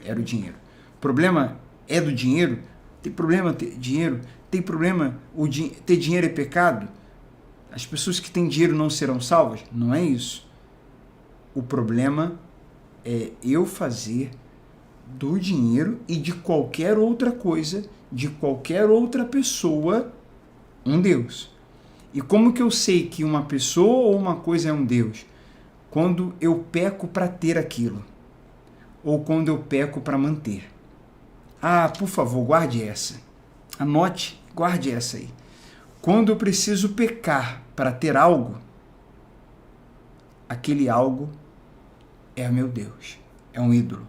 Era o dinheiro. O problema é do dinheiro? Tem problema ter dinheiro? Tem problema ter dinheiro é pecado? As pessoas que têm dinheiro não serão salvas? Não é isso. O problema é eu fazer do dinheiro e de qualquer outra coisa, de qualquer outra pessoa, um Deus. E como que eu sei que uma pessoa ou uma coisa é um Deus? Quando eu peco para ter aquilo. Ou quando eu peco para manter. Ah, por favor, guarde essa. Anote, guarde essa aí. Quando eu preciso pecar para ter algo, aquele algo é meu Deus, é um ídolo.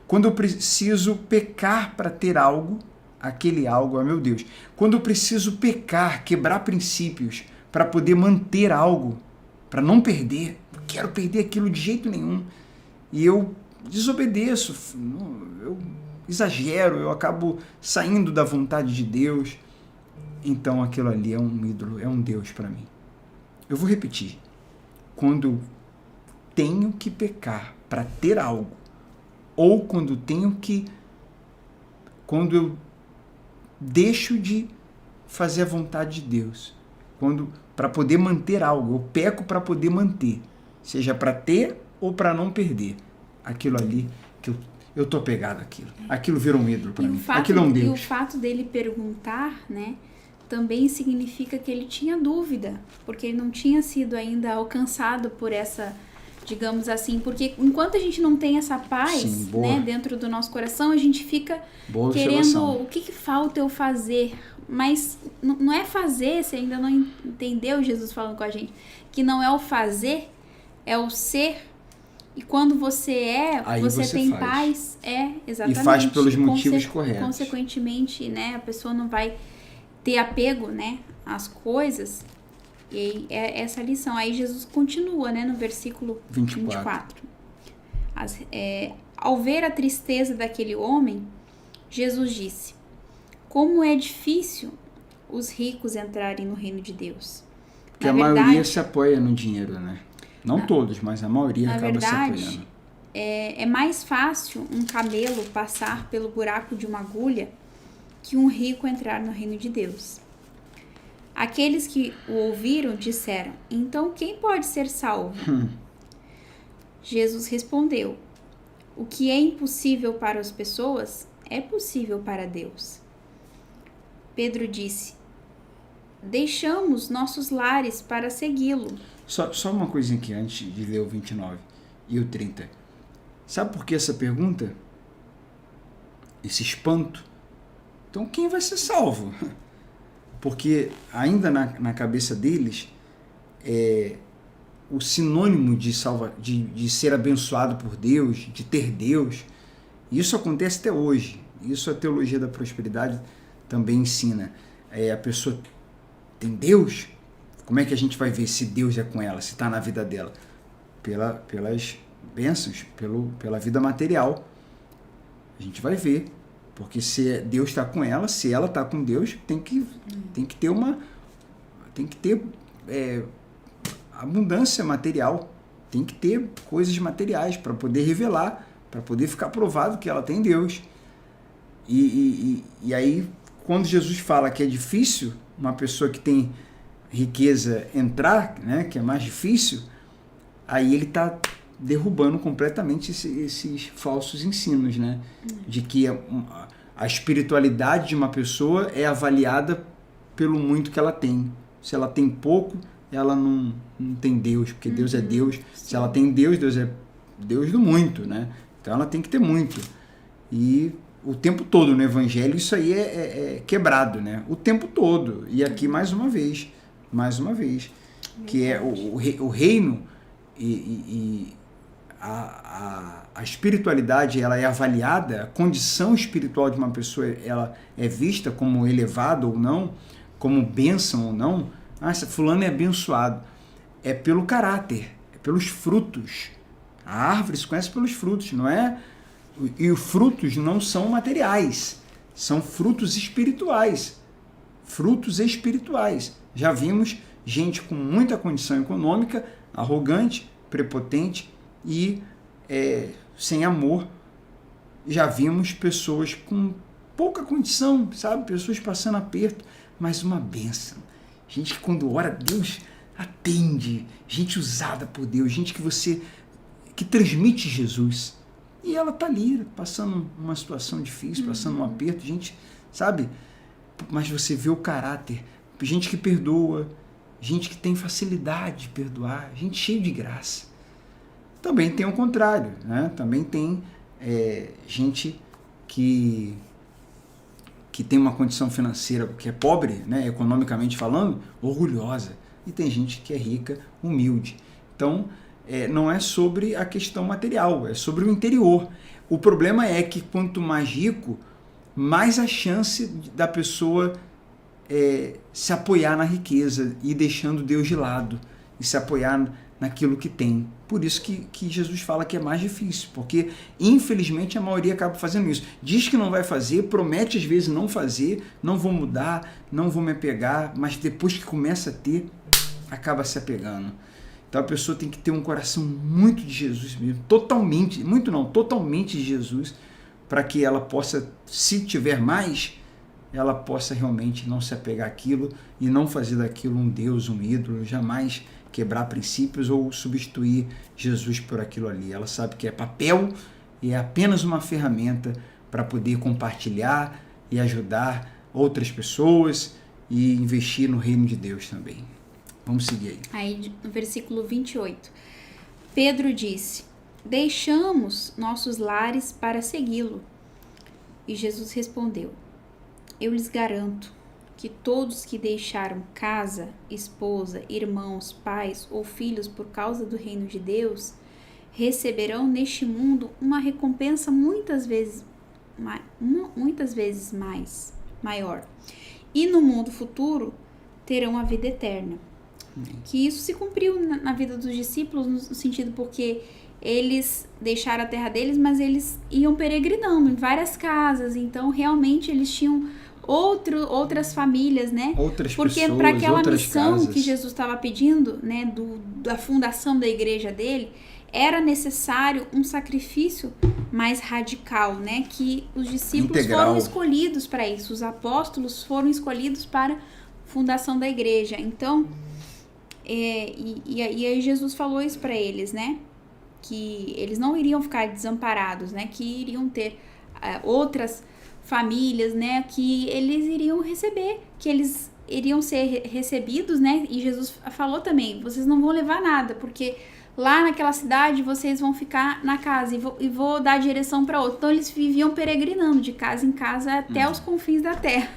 Quando eu preciso pecar para ter algo, aquele algo é meu Deus. Quando eu preciso pecar, quebrar princípios para poder manter algo, para não perder, não quero perder aquilo de jeito nenhum, e eu desobedeço, eu exagero, eu acabo saindo da vontade de Deus, então aquilo ali é um ídolo, é um Deus para mim. Eu vou repetir. Quando eu tenho que pecar para ter algo, ou quando eu deixo de fazer a vontade de Deus, para poder manter algo, eu peco para poder manter, seja para ter ou para não perder, aquilo ali que eu tô pegado àquilo. Aquilo vira um ídolo para mim. Aquilo é um Deus. E o fato dele perguntar, né, também significa que ele tinha dúvida, porque ele não tinha sido ainda alcançado por essa, digamos assim, porque enquanto a gente não tem essa paz, sim, né, dentro do nosso coração, a gente fica querendo o que falta eu fazer, mas não é fazer, você ainda não entendeu Jesus falando com a gente, que não é o fazer, é o ser. E quando você você tem paz, exatamente. E faz pelos motivos corretos. Consequentemente, né, a pessoa não vai ter apego, né, às coisas. E aí, é essa lição. Aí Jesus continua, né, no versículo 24. Ao ver a tristeza daquele homem, Jesus disse: como é difícil os ricos entrarem no reino de Deus. Porque a maioria se apoia no dinheiro, né? Não todos, mas a maioria acaba se apoiando. É mais fácil um camelo passar pelo buraco de uma agulha que um rico entrar no reino de Deus. Aqueles que o ouviram disseram: então quem pode ser salvo? Jesus respondeu: o que é impossível para as pessoas é possível para Deus. Pedro disse: deixamos nossos lares para segui-lo. Só uma coisinha aqui antes de ler o 29 e o 30. Sabe por que essa pergunta? Esse espanto? Então quem vai ser salvo? Porque ainda na cabeça deles, o sinônimo de ser abençoado por Deus, de ter Deus, isso acontece até hoje. Isso a teologia da prosperidade também ensina. A pessoa tem Deus, como é que a gente vai ver se Deus é com ela, se está na vida dela? pelas bênçãos, pela vida material. A gente vai ver. Porque se Deus está com ela, se ela está com Deus, tem que ter abundância material. Tem que ter coisas materiais para poder revelar, para poder ficar provado que ela tem Deus. E aí, quando Jesus fala que é difícil uma pessoa que tem riqueza entrar, né, que é mais difícil, aí ele está derrubando completamente esses falsos ensinos, né? De que a espiritualidade de uma pessoa é avaliada pelo muito que ela tem. Se ela tem pouco, ela não tem Deus, porque Deus é Deus. Se ela tem Deus, Deus é Deus do muito, né? Então ela tem que ter muito. E o tempo todo no Evangelho isso aí é quebrado, né? O tempo todo. E aqui mais uma vez, que é o reino e a espiritualidade, ela é avaliada, a condição espiritual de uma pessoa, ela é vista como elevada ou não, como bênção ou não. Fulano é abençoado. É pelo caráter, é pelos frutos. A árvore se conhece pelos frutos, não é? E os frutos não são materiais, são frutos espirituais. Frutos espirituais. Já vimos gente com muita condição econômica, arrogante, prepotente e sem amor. Já vimos pessoas com pouca condição, sabe? Pessoas passando aperto, mas uma bênção. Gente que quando ora, Deus atende. Gente usada por Deus, gente que transmite Jesus. E ela está ali, passando uma situação difícil, passando um aperto, gente, sabe? Mas você vê o caráter. Gente que perdoa, gente que tem facilidade de perdoar, gente cheia de graça. Também tem o contrário, né? Também tem gente que tem uma condição financeira que é pobre, né, economicamente falando, orgulhosa. E tem gente que é rica, humilde. Então, não é sobre a questão material, é sobre o interior. O problema é que quanto mais rico, mais a chance da pessoa se apoiar na riqueza e deixando Deus de lado e se apoiar naquilo que tem. Por isso que Jesus fala que é mais difícil, porque infelizmente a maioria acaba fazendo isso. Diz que não vai fazer, promete às vezes não fazer, não vou mudar, não vou me apegar, mas depois que começa a ter, acaba se apegando. Então a pessoa tem que ter um coração muito de Jesus mesmo, totalmente de Jesus, para que ela possa, se tiver mais, ela possa realmente não se apegar àquilo e não fazer daquilo um Deus, um ídolo, jamais quebrar princípios ou substituir Jesus por aquilo ali. Ela sabe que é papel e é apenas uma ferramenta para poder compartilhar e ajudar outras pessoas e investir no reino de Deus também. Vamos seguir aí. Aí no versículo 28, Pedro disse: deixamos nossos lares para segui-lo. E Jesus respondeu: eu lhes garanto que todos que deixaram casa, esposa, irmãos, pais ou filhos por causa do reino de Deus, receberão neste mundo uma recompensa muitas vezes maior. E no mundo futuro terão a vida eterna. Que isso se cumpriu na vida dos discípulos, no sentido porque eles deixaram a terra deles, mas eles iam peregrinando em várias casas, então realmente eles tinham outras famílias, né? Outras porque pessoas, para aquela outras missão casas. que Jesus estava pedindo, né, da fundação da igreja dele, era necessário um sacrifício mais radical, né? Que os discípulos foram escolhidos para isso, os apóstolos foram escolhidos para a fundação da igreja. Então, e aí Jesus falou isso para eles, né? Que eles não iriam ficar desamparados, né? Que iriam ter outras famílias, né? Que eles iriam receber, que eles iriam ser recebidos, né? E Jesus falou também: vocês não vão levar nada, porque lá naquela cidade vocês vão ficar na casa e vou dar direção para outra. Então eles viviam peregrinando de casa em casa até os confins da terra.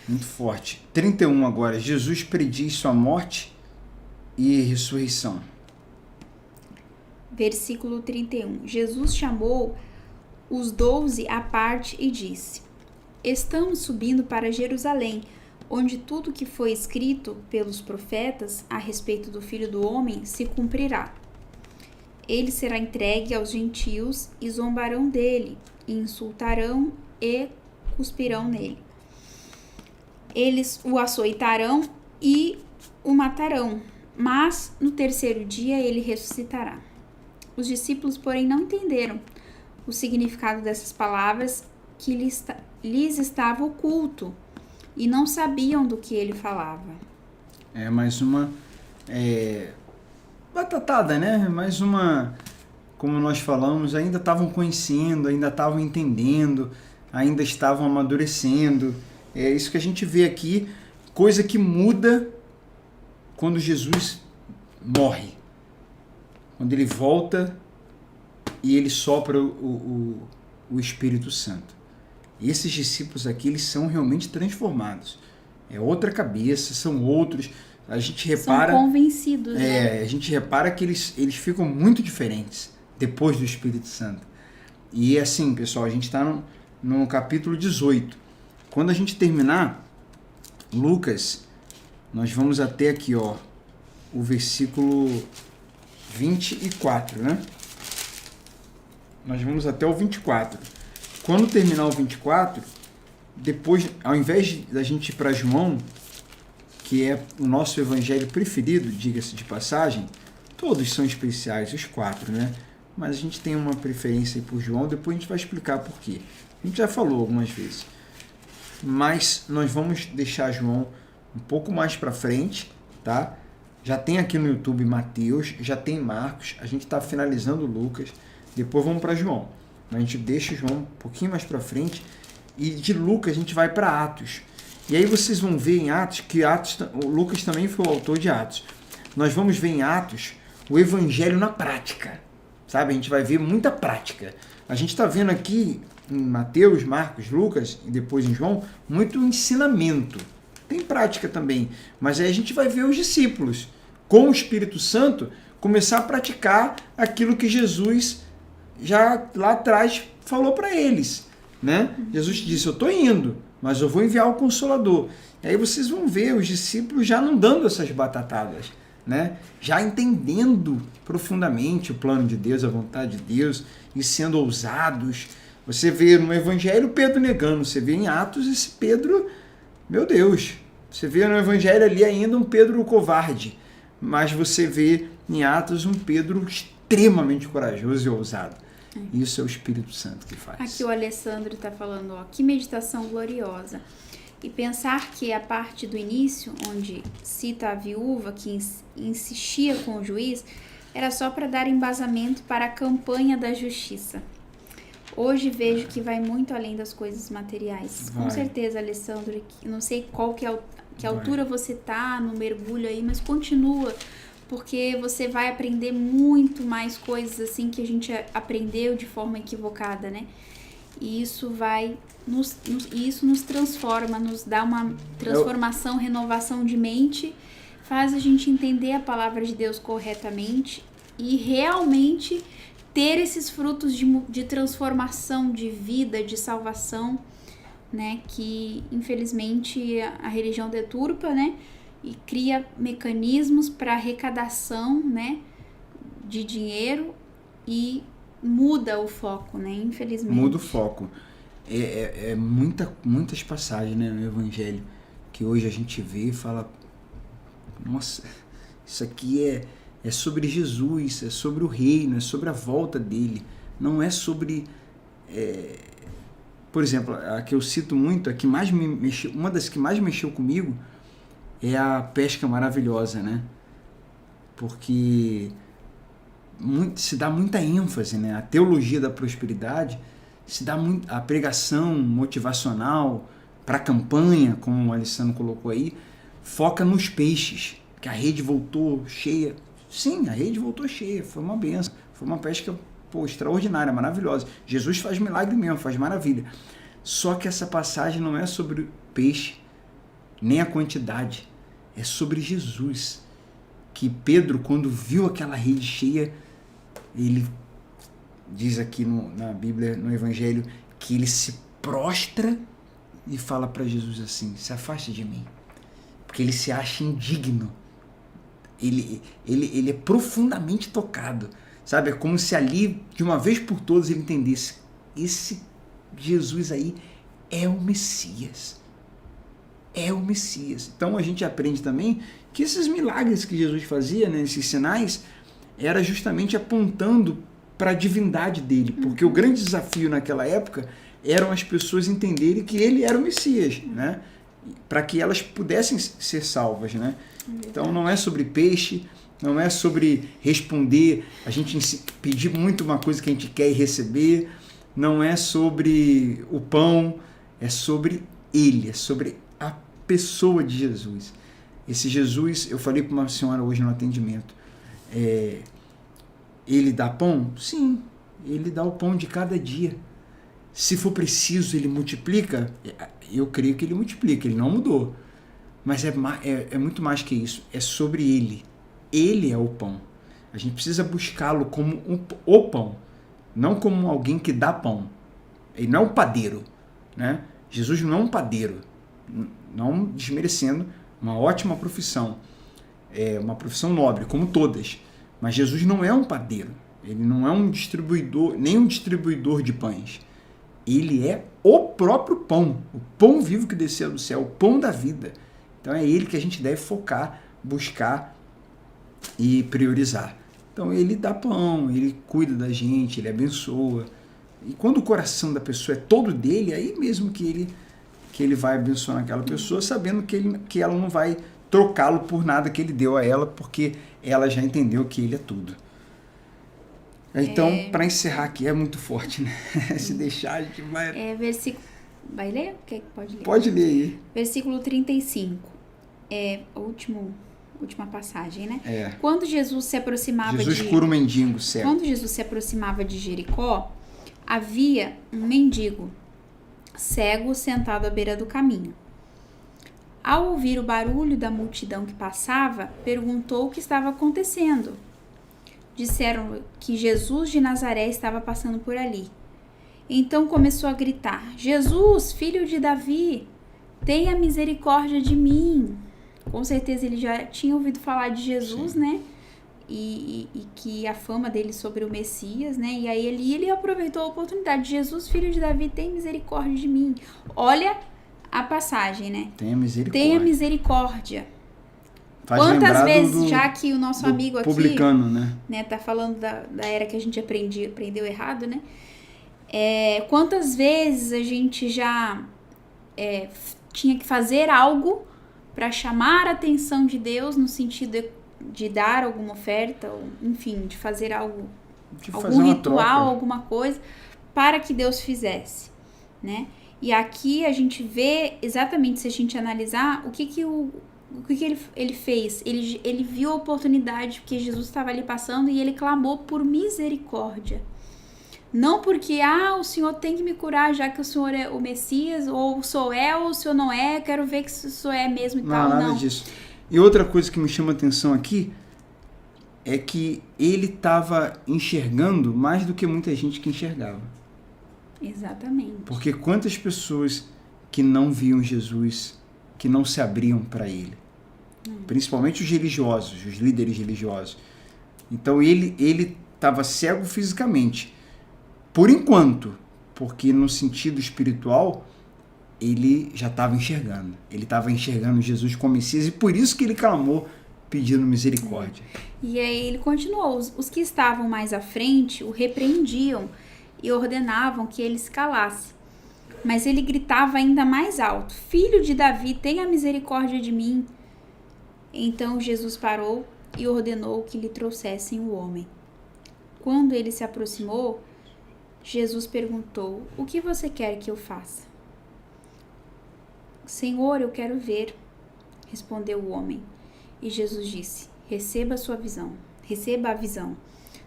Muito forte. 31 agora. Jesus prediz sua morte e ressurreição. Versículo 31. Jesus chamou os 12 à parte e disse: estamos subindo para Jerusalém, onde tudo que foi escrito pelos profetas a respeito do Filho do Homem se cumprirá. ele será entregue aos gentios e zombarão dele, e insultarão e cuspirão nele. Eles o açoitarão e o matarão, mas no terceiro dia ele ressuscitará. Os discípulos, porém, não entenderam o significado dessas palavras que lhes estava oculto e não sabiam do que ele falava. É mais uma batatada, né? Mais uma, como nós falamos, ainda estavam conhecendo, ainda estavam entendendo, ainda estavam amadurecendo. É isso que a gente vê aqui, coisa que muda quando Jesus morre. Quando ele volta e ele sopra o Espírito Santo. E esses discípulos aqui, eles são realmente transformados. É outra cabeça, são outros. A gente repara... São convencidos, né? A gente repara que eles ficam muito diferentes depois do Espírito Santo. E assim, pessoal, a gente está no capítulo 18. Quando a gente terminar Lucas, nós vamos até aqui, ó, o versículo 24, né? Nós vamos até o 24. Quando terminar o 24, depois, ao invés da gente ir para João, que é o nosso evangelho preferido, diga-se de passagem, todos são especiais, os 4, né? Mas a gente tem uma preferência por João, depois a gente vai explicar por quê. A gente já falou algumas vezes. Mas nós vamos deixar João um pouco mais para frente, tá? Já tem aqui no YouTube Mateus, já tem Marcos, a gente está finalizando Lucas, depois vamos para João. A gente deixa João um pouquinho mais para frente e de Lucas a gente vai para Atos. E aí vocês vão ver em Atos que o Lucas também foi o autor de Atos. Nós vamos ver em Atos o evangelho na prática, sabe? A gente vai ver muita prática. A gente está vendo aqui em Mateus, Marcos, Lucas e depois em João muito ensinamento. Tem prática também, mas aí a gente vai ver os discípulos com o Espírito Santo começar a praticar aquilo que Jesus já lá atrás falou para eles, né? Jesus disse, eu estou indo, mas eu vou enviar o Consolador. E aí vocês vão ver os discípulos já não dando essas batatadas, né? Já entendendo profundamente o plano de Deus, a vontade de Deus, e sendo ousados. Você vê no Evangelho Pedro negando, você vê em Atos esse Pedro, meu Deus, você vê no Evangelho ali ainda um Pedro covarde, mas você vê em Atos um Pedro extremamente corajoso e ousado. Isso é o Espírito Santo que faz. Aqui o Alessandro está falando, ó, que meditação gloriosa. E pensar que a parte do início, onde cita a viúva que insistia com o juiz, era só para dar embasamento para a campanha da justiça. Hoje vejo que vai muito além das coisas materiais. Com certeza, Alessandro, não sei qual que altura você tá no mergulho aí, mas continua, porque você vai aprender muito mais coisas assim que a gente aprendeu de forma equivocada, né? E isso isso nos transforma, nos dá uma transformação, renovação de mente, faz a gente entender a palavra de Deus corretamente e realmente ter esses frutos de transformação, de vida, de salvação, né? Que infelizmente a religião deturpa, né? E cria mecanismos para arrecadação, né, de dinheiro e muda o foco, né, infelizmente. Muda o foco. Muitas passagens, né, no Evangelho que hoje a gente vê e fala, nossa, isso aqui é sobre Jesus, é sobre o reino, é sobre a volta dele, não é sobre... Por exemplo, a que eu cito muito, a que mais me mexeu, uma das que mais mexeu comigo é a pesca maravilhosa, né? Porque se dá muita ênfase, né? A teologia da prosperidade se dá muito, a pregação motivacional para a campanha, como o Alessandro colocou aí, foca nos peixes, que a rede voltou cheia. Sim, a rede voltou cheia, foi uma benção, foi uma pesca extraordinária, maravilhosa. Jesus faz milagre mesmo, faz maravilha. Só que essa passagem não é sobre o peixe, nem a quantidade, é sobre Jesus. Que Pedro, quando viu aquela rede cheia, ele diz aqui na Bíblia, no Evangelho, que ele se prostra e fala para Jesus assim, se afaste de mim, porque ele se acha indigno. Ele é profundamente tocado. Sabe? É como se ali, de uma vez por todas, ele entendesse: esse Jesus aí é o Messias. É o Messias. Então a gente aprende também que esses milagres que Jesus fazia, né, esses sinais, era justamente apontando para a divindade dele. Porque o grande desafio naquela época eram as pessoas entenderem que ele era o Messias, né? Para que elas pudessem ser salvas, né? Então não é sobre peixe, não é sobre responder, a gente pedir muito uma coisa que a gente quer e receber, não é sobre o pão, é sobre ele, é sobre a pessoa de Jesus. Esse Jesus, eu falei para uma senhora hoje no atendimento, ele dá pão? Sim, ele dá o pão de cada dia. Se for preciso, ele multiplica? Eu creio que ele multiplica, ele não mudou. Mas é muito mais que isso, é sobre ele. Ele é o pão. A gente precisa buscá-lo como o pão, não como alguém que dá pão. Ele não é um padeiro, né? Jesus não é um padeiro, não desmerecendo uma ótima profissão, é uma profissão nobre, como todas. Mas Jesus não é um padeiro, ele não é um distribuidor, nem um distribuidor de pães. Ele é o próprio pão, o pão vivo que desceu do céu, o pão da vida. Então é ele que a gente deve focar, buscar e priorizar. Então ele dá pão, ele cuida da gente, ele abençoa. E quando o coração da pessoa é todo dele, aí mesmo que ele vai abençoar aquela pessoa, sabendo que ela não vai trocá-lo por nada que ele deu a ela, porque ela já entendeu que ele é tudo. Então, para encerrar aqui, é muito forte, né? Se deixar, a gente vai... Versículo... Vai ler? Quer que pode ler? Pode ler aí. Versículo 35. Última passagem, né? É. Quando Jesus se aproximava cura o mendigo, certo? Quando Jesus se aproximava de Jericó, havia um mendigo cego sentado à beira do caminho. Ao ouvir o barulho da multidão que passava, perguntou o que estava acontecendo. Disseram que Jesus de Nazaré estava passando por ali. Então começou a gritar: Jesus, filho de Davi, tenha misericórdia de mim. Com certeza ele já tinha ouvido falar de Jesus, sim, né? E que a fama dele sobre o Messias, né? E aí ele aproveitou a oportunidade. Jesus, filho de Davi, tenha misericórdia de mim. Olha a passagem, né? Tenha misericórdia. Tenha misericórdia. Faz quantas vezes, já que o nosso amigo aqui, publicano, né, tá falando da era que a gente aprendeu errado, né? Quantas vezes a gente já tinha que fazer algo para chamar a atenção de Deus, no sentido de dar alguma oferta, ou, enfim, de fazer algo, algum ritual, alguma coisa, para que Deus fizesse, né? E aqui a gente vê exatamente, se a gente analisar, o que ele fez. Ele viu a oportunidade que Jesus estava ali passando e ele clamou por misericórdia. Não porque, o Senhor tem que me curar, já que o Senhor é o Messias, ou sou eu, ou o Senhor não é, quero ver que o Senhor é mesmo e tal. Não, nada disso. E outra coisa que me chama a atenção aqui é que ele estava enxergando mais do que muita gente que enxergava. Exatamente. Porque quantas pessoas que não viam Jesus, que não se abriam para ele? Principalmente os religiosos, os líderes religiosos. Então ele estava cego fisicamente, por enquanto, porque no sentido espiritual ele já estava enxergando. Ele estava enxergando Jesus como Messias e por isso que ele clamou pedindo misericórdia. E aí ele continuou. Os que estavam mais à frente o repreendiam e ordenavam que ele se calasse. Mas ele gritava ainda mais alto: Filho de Davi, tenha misericórdia de mim. Então Jesus parou e ordenou que lhe trouxessem o homem. Quando ele se aproximou, Jesus perguntou: O que você quer que eu faça? Senhor, eu quero ver, respondeu o homem. E Jesus disse: Receba a visão.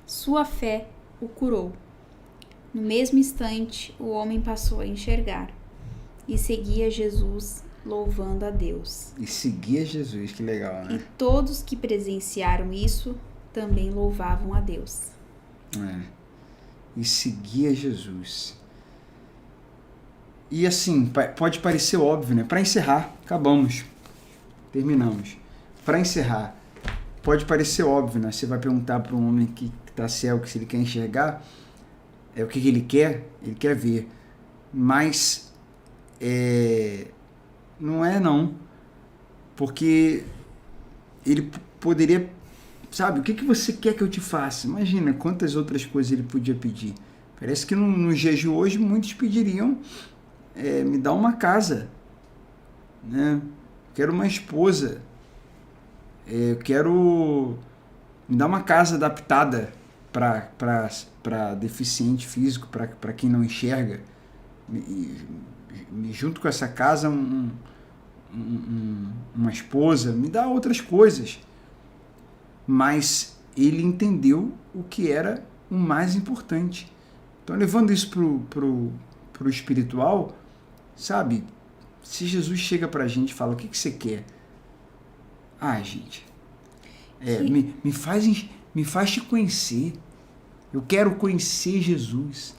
Sua fé o curou. No mesmo instante, o homem passou a enxergar e seguia Jesus, louvando a Deus. E seguia Jesus, que legal, né? E todos que presenciaram isso também louvavam a Deus. E seguia Jesus. E assim, pode parecer óbvio, né? Para encerrar, terminamos. Para encerrar, pode parecer óbvio, né? Você vai perguntar para um homem que tá cego, se ele quer enxergar, é o que ele quer ver. Mas não é não. Porque ele poderia, sabe, o que você quer que eu te faça? Imagina quantas outras coisas ele podia pedir. Parece que nos dias de hoje muitos pediriam, me dá uma casa, né? Quero uma esposa, quero me dar uma casa adaptada para deficiente físico, para quem não enxerga. Junto com essa casa, uma esposa, me dá outras coisas. Mas ele entendeu o que era o mais importante. Então, levando isso pro espiritual, sabe? Se Jesus chega pra gente e fala, o que você quer? Gente, me faz te conhecer. Eu quero conhecer Jesus.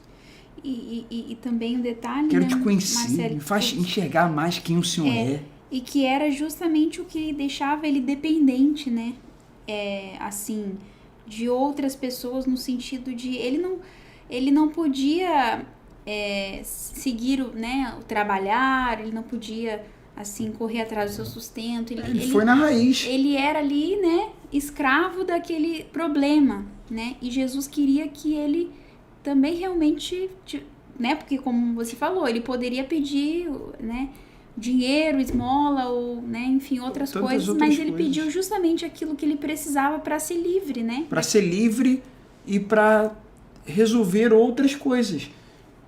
E também um detalhe, quero né, te conhecer, Marcelo, me faz enxergar mais quem o Senhor é. E que era justamente o que deixava ele dependente, né? Assim, de outras pessoas, no sentido de ele não podia seguir o trabalhar, ele não podia assim correr atrás do seu sustento. Ele foi na raiz. Ele era ali, né, escravo daquele problema, né? E Jesus queria que ele também realmente, né? Porque como você falou, ele poderia pedir, né, dinheiro, esmola ou, né, enfim, outras coisas, mas ele pediu justamente aquilo que ele precisava para ser livre, né? Para ser livre e para resolver outras coisas.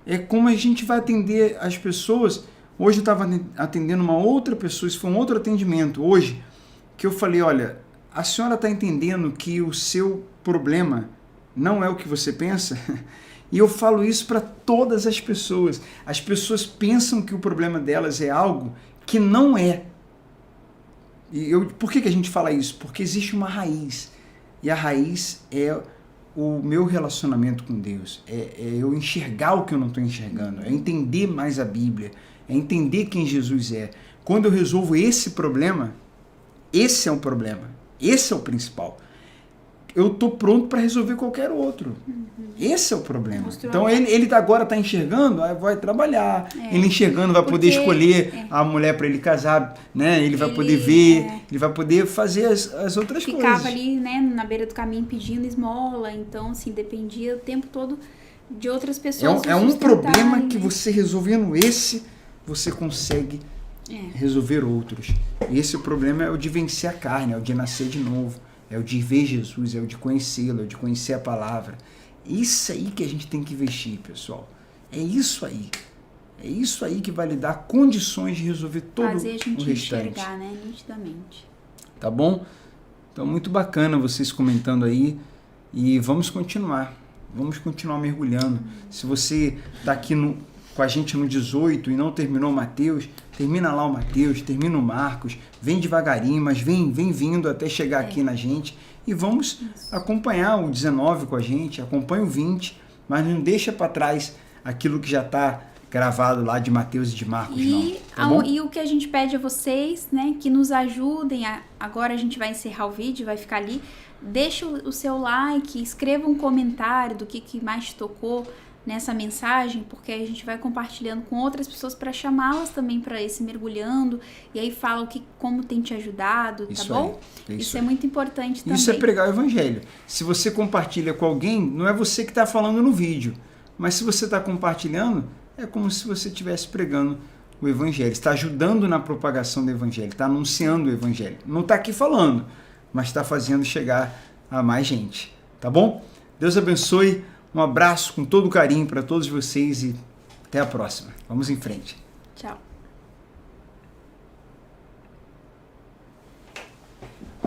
É como a gente vai atender as pessoas. Hoje eu estava atendendo uma outra pessoa, isso foi um outro atendimento, hoje, que eu falei, olha, a senhora está entendendo que o seu problema não é o que você pensa? E eu falo isso para todas as pessoas. As pessoas pensam que o problema delas é algo que não é. Por que a gente fala isso? Porque existe uma raiz. E a raiz é o meu relacionamento com Deus. É eu enxergar o que eu não estou enxergando. É entender mais a Bíblia. É entender quem Jesus é. Quando eu resolvo esse problema, esse é um problema. Esse é o principal. Eu estou pronto para resolver qualquer outro. Esse é o problema. Então ele agora está enxergando, vai trabalhar. Ele enxergando vai poder escolher a mulher para ele casar, né? Ele vai poder ver, ele vai poder fazer as outras coisas. Ficava ali, né, na beira do caminho pedindo esmola, então assim, dependia o tempo todo de outras pessoas. É um problema que você resolvendo esse, você consegue resolver outros. E esse problema é o de vencer a carne, é o de nascer de novo. É o de ver Jesus, é o de conhecê-lo, é o de conhecer a palavra. Isso aí que a gente tem que investir, pessoal. É isso aí. É isso aí que vai lhe dar condições de resolver todo o restante. Fazer a gente enxergar, né, nitidamente. Tá bom? Então, muito bacana vocês comentando aí. E vamos continuar. Vamos continuar mergulhando. Se você está aqui com a gente no 18 e não terminou o Mateus, termina lá o Mateus, termina o Marcos, vem devagarinho, mas vem vindo até chegar aqui na gente e vamos acompanhar o 19 com a gente, acompanha o 20, mas não deixa para trás aquilo que já está gravado lá de Mateus e de Marcos, não. Tá bom? E o que a gente pede a vocês, né, que nos ajudem, agora a gente vai encerrar o vídeo, vai ficar ali, deixa o seu like, escreva um comentário do que mais te tocou nessa mensagem, porque a gente vai compartilhando com outras pessoas para chamá-las também para esse mergulhando, e aí fala como tem te ajudado, tá bom? Isso é muito importante também. Isso é pregar o evangelho. Se você compartilha com alguém, não é você que está falando no vídeo, mas se você está compartilhando, é como se você estivesse pregando o evangelho, está ajudando na propagação do evangelho, está anunciando o evangelho. Não está aqui falando, mas está fazendo chegar a mais gente, tá bom? Deus abençoe. Um abraço com todo carinho para todos vocês e até a próxima. Vamos em frente. Tchau.